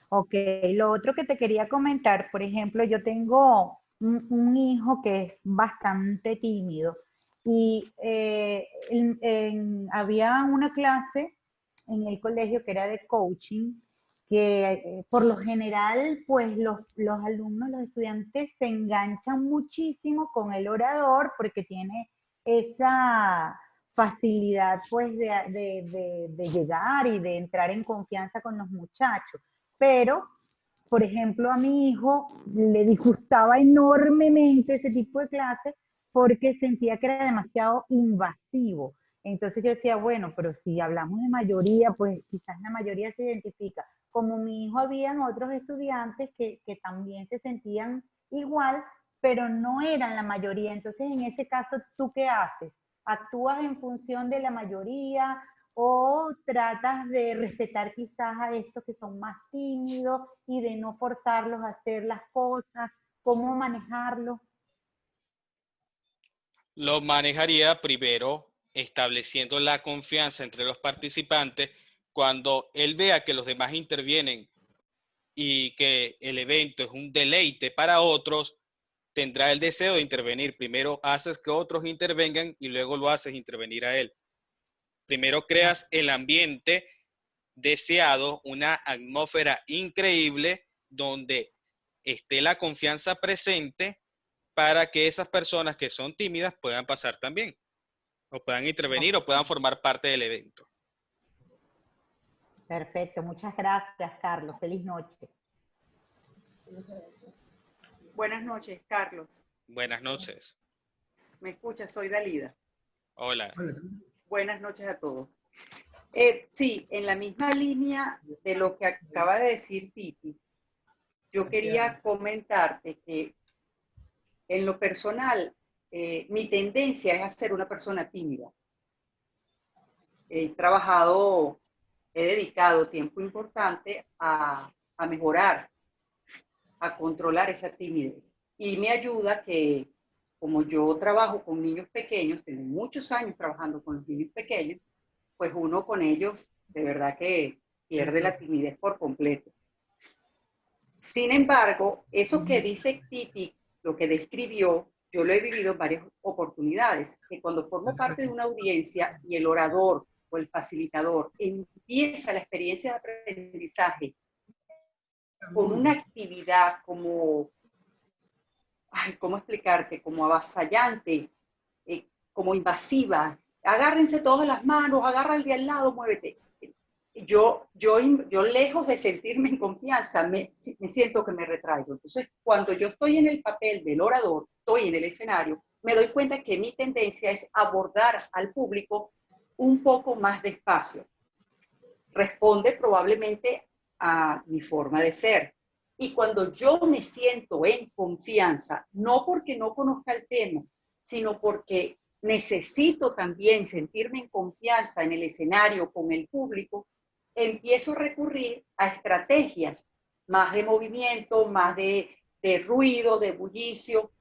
ok. Lo otro que te quería comentar, por ejemplo, yo tengo un hijo que es bastante tímido y había una clase en el colegio que era de coaching, que por lo general, pues los alumnos, los estudiantes se enganchan muchísimo con el orador porque tiene esa facilidad pues de llegar y de entrar en confianza con los muchachos. Pero, por ejemplo, a mi hijo le disgustaba enormemente ese tipo de clases porque sentía que era demasiado invasivo. Entonces yo decía, bueno, pero si hablamos de mayoría, pues quizás la mayoría se identifica. Como mi hijo, habían otros estudiantes que también se sentían igual, pero no eran la mayoría. Entonces, en ese caso, ¿tú qué haces? ¿Actúas en función de la mayoría o tratas de respetar quizás a estos que son más tímidos y de no forzarlos a hacer las cosas? ¿Cómo manejarlo? Lo manejaría primero estableciendo la confianza entre los participantes. Cuando él vea que los demás intervienen y que el evento es un deleite para otros, tendrá el deseo de intervenir. Primero haces que otros intervengan y luego lo haces intervenir a él. Primero creas el ambiente deseado, una atmósfera increíble donde esté la confianza presente para que esas personas que son tímidas puedan pasar también, o puedan intervenir o puedan formar parte del evento. Perfecto, muchas gracias, Carlos. Feliz noche. Buenas noches, Carlos. Buenas noches. ¿Me escuchas? Soy Dalida. Hola. Buenas noches a todos. Sí, en la misma línea de lo que acaba de decir Titi, yo quería comentarte que en lo personal, mi tendencia es a ser una persona tímida. He dedicado tiempo importante a mejorar, a controlar esa timidez. Y me ayuda que, como yo trabajo con niños pequeños, tengo muchos años trabajando con los niños pequeños, pues uno con ellos de verdad que pierde la timidez por completo. Sin embargo, eso que dice Titi, lo que describió, yo lo he vivido en varias oportunidades, que cuando formo parte de una audiencia y el orador o el facilitador empieza la experiencia de aprendizaje con una actividad como, ¿cómo explicarte? Como avasallante, como invasiva. Agárrense todas las manos, agarra al de al lado, muévete. Yo lejos de sentirme en confianza, me siento que me retraigo. Entonces, cuando yo estoy en el papel del orador, estoy en el escenario, me doy cuenta que mi tendencia es abordar al público un poco más despacio. Responde probablemente a mi forma de ser. Y cuando yo me siento en confianza, no porque no conozca el tema, sino porque necesito también sentirme en confianza en el escenario con el público, empiezo a recurrir a estrategias más de movimiento, más de ruido, de bullicio,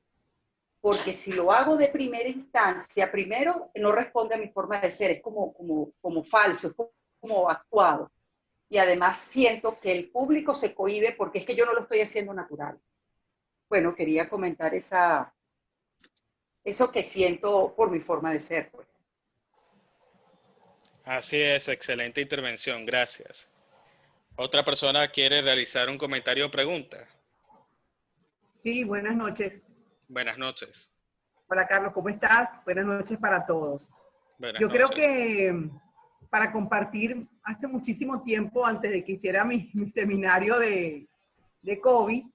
porque si lo hago de primera instancia, primero no responde a mi forma de ser, es como falso, es como actuado. Y además siento que el público se cohíbe porque es que yo no lo estoy haciendo natural. Bueno, quería comentar eso que siento por mi forma de ser, pues. Así es, excelente intervención, gracias. ¿Otra persona quiere realizar un comentario o pregunta? Sí, buenas noches. Buenas noches. Hola Carlos, ¿cómo estás? Buenas noches para todos. Buenas Yo creo noches. que para compartir, hace muchísimo tiempo, antes de que hiciera mi seminario de COVID,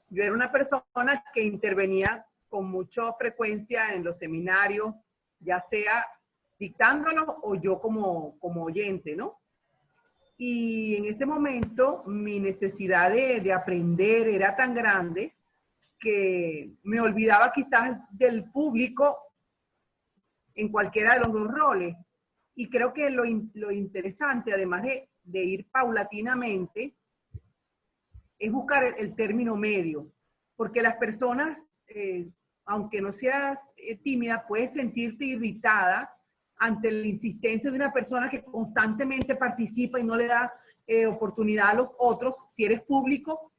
yo era una persona que intervenía con mucha frecuencia en los seminarios, ya sea dictándolos o yo como oyente, ¿no? Y en ese momento mi necesidad de aprender era tan grande que me olvidaba quizás del público en cualquiera de los dos roles. Y creo que lo interesante, además de ir paulatinamente, es buscar el término medio. Porque las personas, aunque no seas tímida, puedes sentirte irritada ante la insistencia de una persona que constantemente participa y no le da oportunidad a los otros, si eres público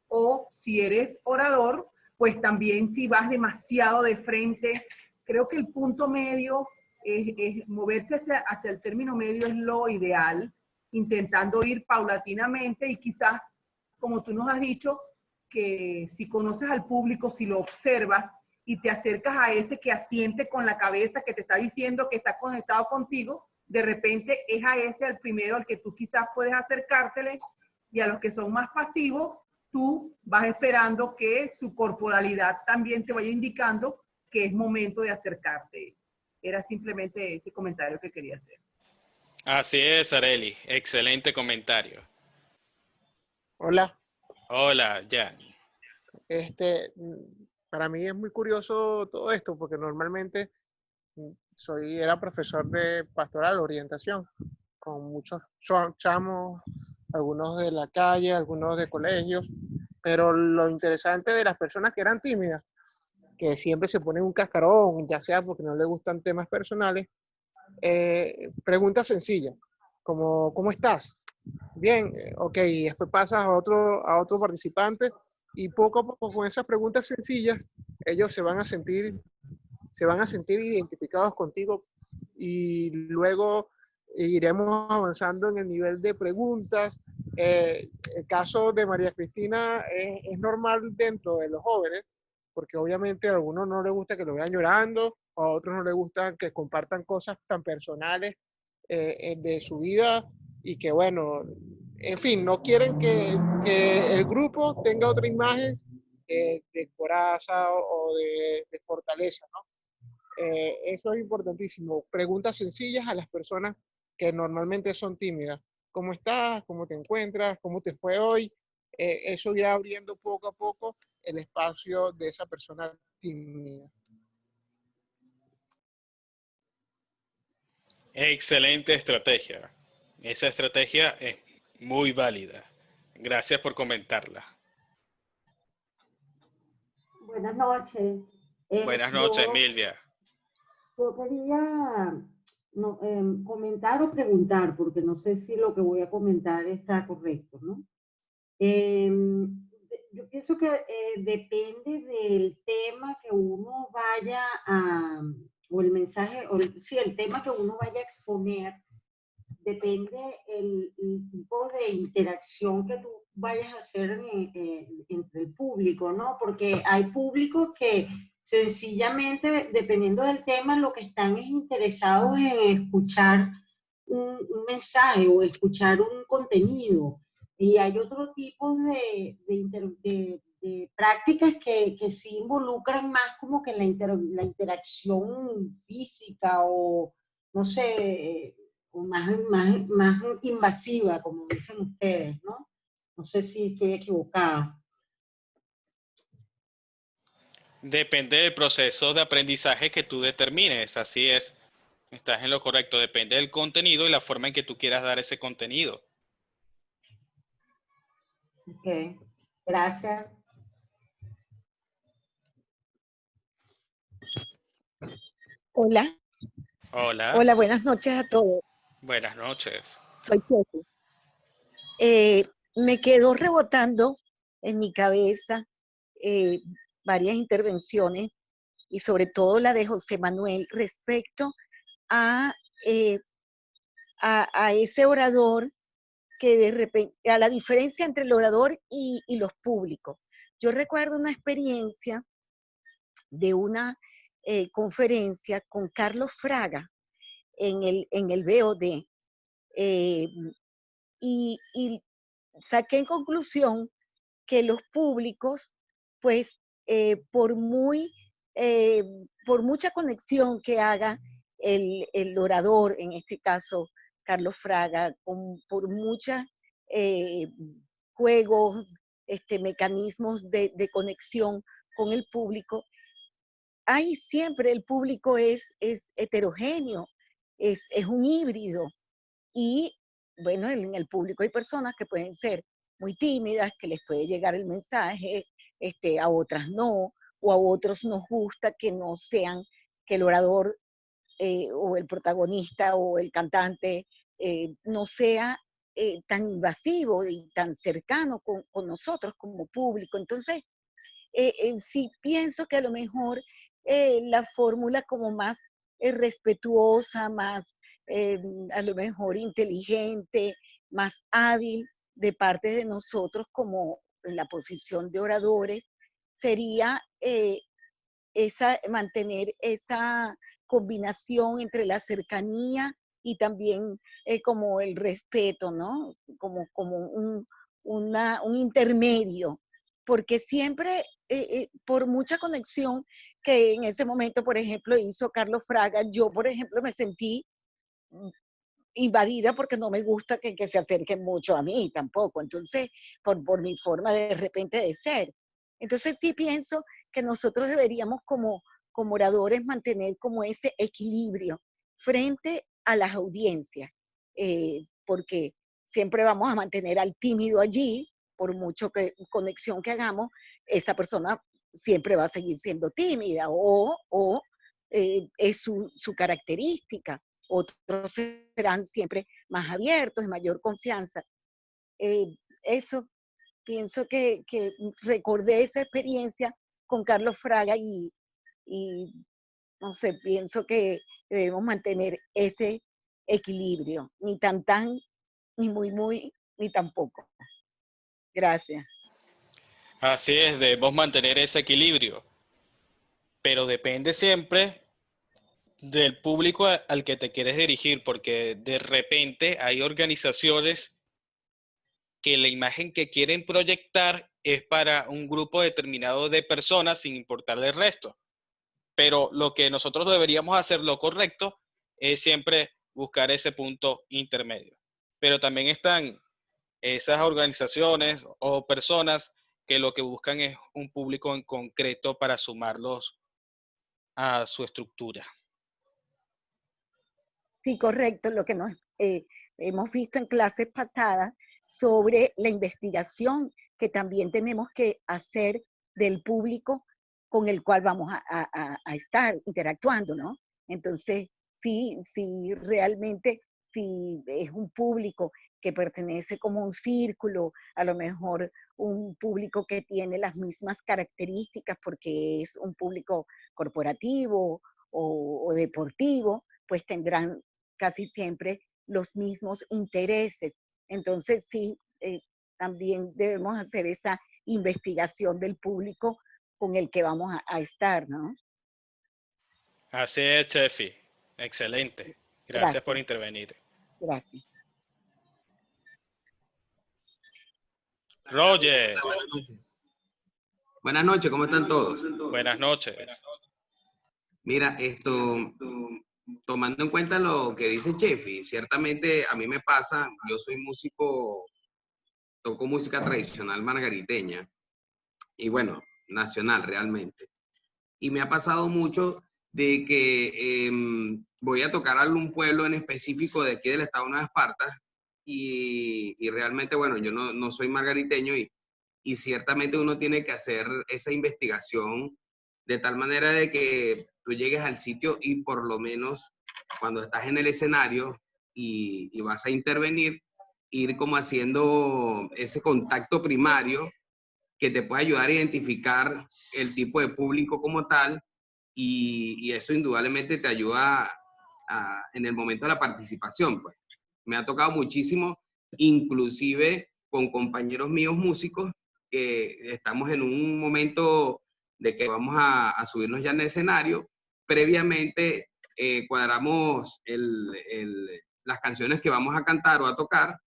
o si eres orador, pues también si vas demasiado de frente. Creo que el punto medio es moverse hacia el término medio es lo ideal, intentando ir paulatinamente y quizás, como tú nos has dicho, que si conoces al público, si lo observas y te acercas a ese que asiente con la cabeza, que te está diciendo que está conectado contigo, de repente es a ese, al primero, al que tú quizás puedes acercártele, y a los que son más pasivos, tú vas esperando que su corporalidad también te vaya indicando que es momento de acercarte. Era simplemente ese comentario que quería hacer. Así es, Arely. Excelente comentario. Hola, Hola, Jan. para mí es muy curioso todo esto porque normalmente era profesor de pastoral orientación con muchos chamos, algunos de la calle, algunos de colegios, pero lo interesante de las personas que eran tímidas, que siempre se ponen un cascarón, ya sea porque no les gustan temas personales, preguntas sencillas, como ¿cómo estás? Bien, ok, y después pasas a otro participante y poco a poco con esas preguntas sencillas, ellos se van a sentir identificados contigo y luego iremos avanzando en el nivel de preguntas. El caso de María Cristina es normal dentro de los jóvenes, porque obviamente a algunos no les gusta que lo vean llorando, a otros no les gusta que compartan cosas tan personales de su vida y que bueno, en fin, no quieren que el grupo tenga otra imagen de coraza o de fortaleza, ¿no? Eso es importantísimo. Preguntas sencillas a las personas que normalmente son tímidas. ¿Cómo estás? ¿Cómo te encuentras? ¿Cómo te fue hoy? Eso irá abriendo poco a poco el espacio de esa persona tímida. Excelente estrategia. Esa estrategia es muy válida. Gracias por comentarla. Buenas noches. Buenas noches, Milvia. Yo quería comentar o preguntar, porque no sé si lo que voy a comentar está correcto, ¿no? Yo pienso que depende del tema que uno vaya a, o el mensaje, sí, el tema que uno vaya a exponer, depende el tipo de interacción que tú vayas a hacer entre el público, ¿no? Porque hay públicos que sencillamente, dependiendo del tema, lo que están es interesados en escuchar un mensaje o escuchar un contenido. Y hay otro tipo de prácticas que sí involucran más como que la interacción física o, no sé, o más invasiva, como dicen ustedes, ¿no? No sé si estoy equivocada. Depende del proceso de aprendizaje que tú determines, así es. Estás en lo correcto, depende del contenido y la forma en que tú quieras dar ese contenido. Ok, gracias. Hola. Hola. Hola, buenas noches a todos. Buenas noches. Soy Chefi. Me quedó rebotando en mi cabeza varias intervenciones y sobre todo la de José Manuel respecto a ese orador que de repente, a la diferencia entre el orador y los públicos. Yo recuerdo una experiencia de una conferencia con Carlos Fraga en el BOD y saqué en conclusión que los públicos, pues, por mucha conexión que haga el orador, en este caso Carlos Fraga, por muchos juegos, mecanismos de conexión con el público, ahí siempre el público es heterogéneo, es un híbrido. Y bueno, en el público hay personas que pueden ser muy tímidas, que les puede llegar el mensaje, a otras no, o a otros nos gusta que no sean, que el orador o el protagonista o el cantante no sea tan invasivo y tan cercano con nosotros como público. Entonces, sí pienso que a lo mejor la fórmula como más respetuosa, más a lo mejor inteligente, más hábil de parte de nosotros como en la posición de oradores, sería mantener esa combinación entre la cercanía y también como el respeto, ¿no? Como un intermedio, porque siempre, por mucha conexión que en ese momento, por ejemplo, hizo Carlos Fraga, yo, por ejemplo, me sentí invadida porque no me gusta que se acerquen mucho a mí tampoco, entonces, por mi forma de repente de ser. Entonces sí pienso que nosotros deberíamos como oradores mantener como ese equilibrio frente a las audiencias, porque siempre vamos a mantener al tímido allí, por mucho conexión que hagamos, esa persona siempre va a seguir siendo tímida o es su característica. Otros serán siempre más abiertos, de mayor confianza. Eso, pienso que recordé esa experiencia con Carlos Fraga y no sé, pienso que debemos mantener ese equilibrio, ni tan, ni muy, ni tampoco. Gracias. Así es, debemos mantener ese equilibrio, pero depende siempre del público al que te quieres dirigir, porque de repente hay organizaciones que la imagen que quieren proyectar es para un grupo determinado de personas sin importarle el resto. Pero lo que nosotros deberíamos hacer, lo correcto, es siempre buscar ese punto intermedio. Pero también están esas organizaciones o personas que lo que buscan es un público en concreto para sumarlos a su estructura. Sí, correcto, lo que nos hemos visto en clases pasadas sobre la investigación que también tenemos que hacer del público con el cual vamos a estar interactuando, ¿no? Entonces, sí, realmente, si es un público que pertenece como un círculo, a lo mejor un público que tiene las mismas características porque es un público corporativo o deportivo, pues tendrán casi siempre los mismos intereses. Entonces sí, también debemos hacer esa investigación del público con el que vamos a estar, ¿no? Así es, Chefi. Excelente. Gracias por intervenir. Gracias. Roger. Buenas noches. Buenas noches, ¿cómo están todos? Buenas noches. Mira, tomando en cuenta lo que dice Chefi, ciertamente a mí me pasa, yo soy músico, toco música tradicional margariteña, y bueno, nacional realmente. Y me ha pasado mucho de que voy a tocar a algún pueblo en específico de aquí del estado de Nueva Esparta, y realmente, bueno, yo no soy margariteño, y ciertamente uno tiene que hacer esa investigación de tal manera de que tú llegues al sitio y por lo menos cuando estás en el escenario y vas a intervenir, ir como haciendo ese contacto primario que te puede ayudar a identificar el tipo de público como tal, y eso indudablemente te ayuda en el momento de la participación. Pues. Me ha tocado muchísimo, inclusive con compañeros míos músicos, que estamos en un momento de que vamos a subirnos ya en el escenario. Previamente cuadramos las canciones que vamos a cantar o a tocar.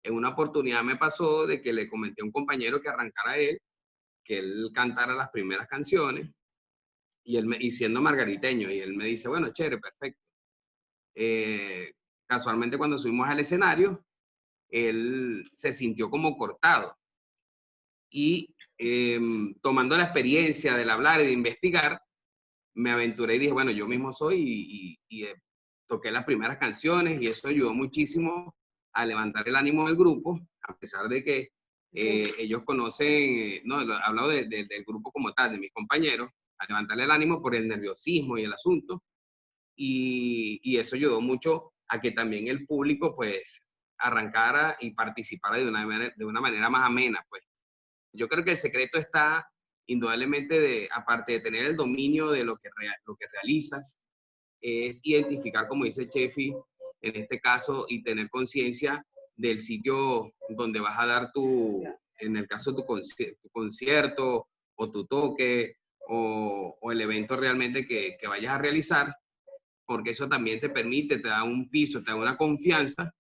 En una oportunidad me pasó de que le comenté a un compañero que arrancara él, que él cantara las primeras canciones, y siendo margariteño, y él me dice, bueno, chévere, perfecto. Casualmente cuando subimos al escenario, él se sintió como cortado. Y tomando la experiencia del hablar y de investigar, me aventuré y dije, bueno, yo mismo soy, y toqué las primeras canciones, y eso ayudó muchísimo a levantar el ánimo del grupo, a pesar de que ellos conocen, no, he hablado del grupo como tal, de mis compañeros, a levantarle el ánimo por el nerviosismo y el asunto. y eso ayudó mucho a que también el público pues arrancara y participara de una manera más amena. Pues yo creo que el secreto está indudablemente aparte de tener el dominio de lo que realizas, es identificar, como dice Chefi, en este caso, y tener conciencia del sitio donde vas a dar en el caso tu concierto o tu toque o el evento realmente que vayas a realizar, porque eso también te permite, te da un piso, te da una confianza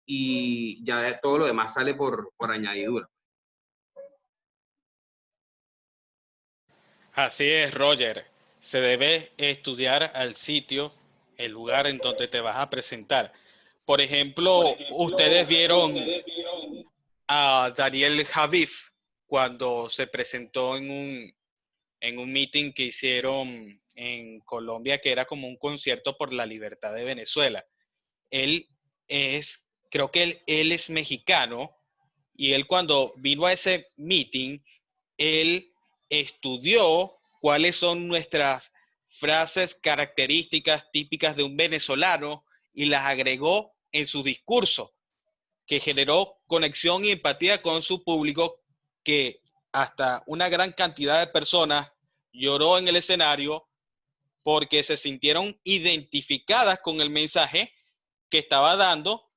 y ya todo lo demás sale por añadidura. Así es, Roger. Se debe estudiar al sitio, el lugar en donde te vas a presentar. Por ejemplo, ustedes vieron a Daniel Javif cuando se presentó en un meeting que hicieron en Colombia, que era como un concierto por la libertad de Venezuela. Creo que él es mexicano, y él cuando vino a ese meeting, él estudió cuáles son nuestras frases características típicas de un venezolano y las agregó en su discurso, que generó conexión y empatía con su público, que hasta una gran cantidad de personas lloró en el escenario porque se sintieron identificadas con el mensaje que estaba dando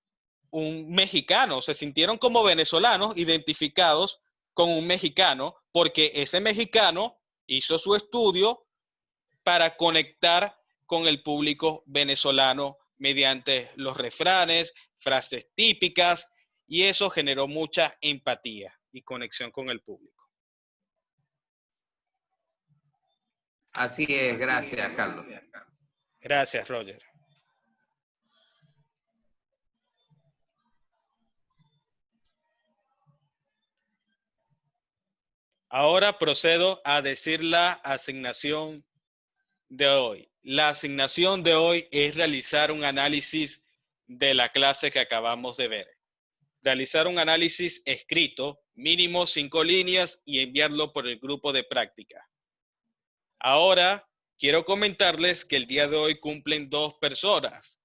un mexicano. Se sintieron como venezolanos identificados con un mexicano, porque ese mexicano hizo su estudio para conectar con el público venezolano mediante los refranes, frases típicas, y eso generó mucha empatía y conexión con el público. Así es, gracias, Carlos. Gracias, Roger. Ahora procedo a decir la asignación de hoy. La asignación de hoy es realizar un análisis de la clase que acabamos de ver. Realizar un análisis escrito, mínimo 5 líneas, y enviarlo por el grupo de práctica. Ahora quiero comentarles que el día de hoy cumplen 2 personas.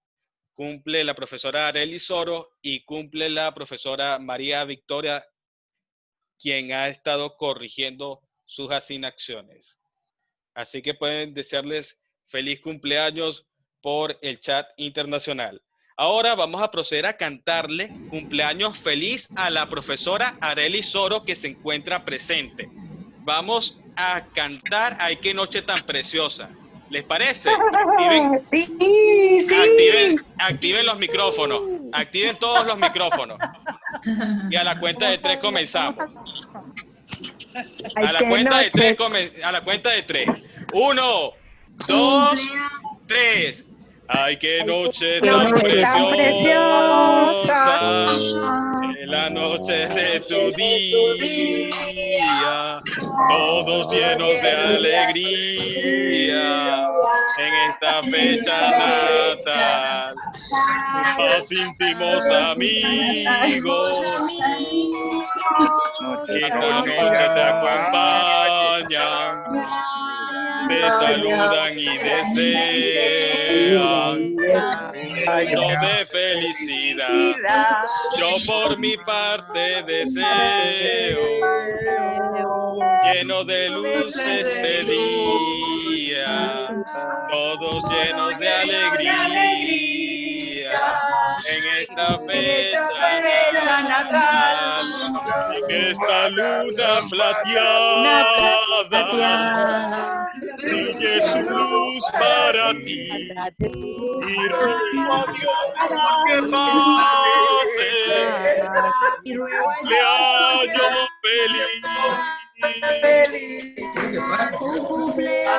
Cumple la profesora Arely Soro y cumple la profesora María Victoria, quien ha estado corrigiendo sus asignaciones. Así que pueden desearles feliz cumpleaños por el chat internacional. Ahora vamos a proceder a cantarle cumpleaños feliz a la profesora Arely Soro, que se encuentra presente. Vamos a cantar Ay, qué noche tan preciosa. ¿Les parece? Activen los micrófonos. Activen todos los micrófonos. Y a la cuenta de 3 comenzamos. A la cuenta de 3. 1, 2, 3. Ay, qué noche tan preciosa. La noche de tu día. Todos llenos de alegría. En esta fecha natal. Más íntimos amigos. Esta noche te acompañan, te saludan y desean un mundo de felicidad. Yo por mi parte deseo, lleno de luz este día, todos llenos de alegría. En esta fecha natal, en esta luna plateada, brille su luz para ti, y ruego a Dios que pase cumpleaños feliz. Un cumpleaños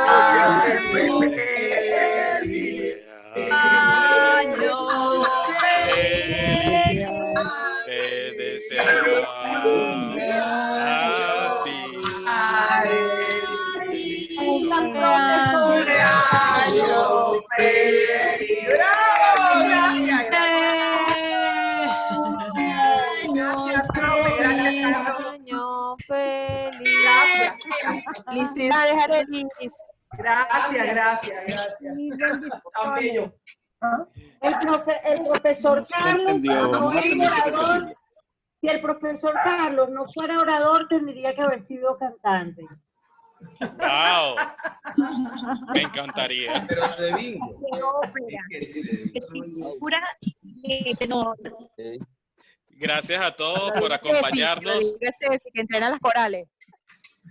feliz. Te deseamos a ti. Un cumpleaños feliz. Felicidades, Arely. Gracias. Tan bello. El profesor Carlos, entendió. no es orador. Si el profesor Carlos no fuera orador, tendría que haber sido cantante. ¡Wow! Me encantaría. Pero de bingo. De ópera, de pura tenor. Gracias a todos por acompañarnos. Que entrena las corales.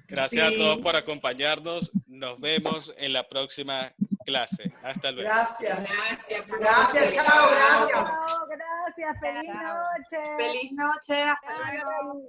Gracias a todos por acompañarnos. Nos vemos en la próxima clase. Hasta luego. Gracias. Gracias, Chao, gracias. Gracias, feliz noche. Feliz noche, hasta luego.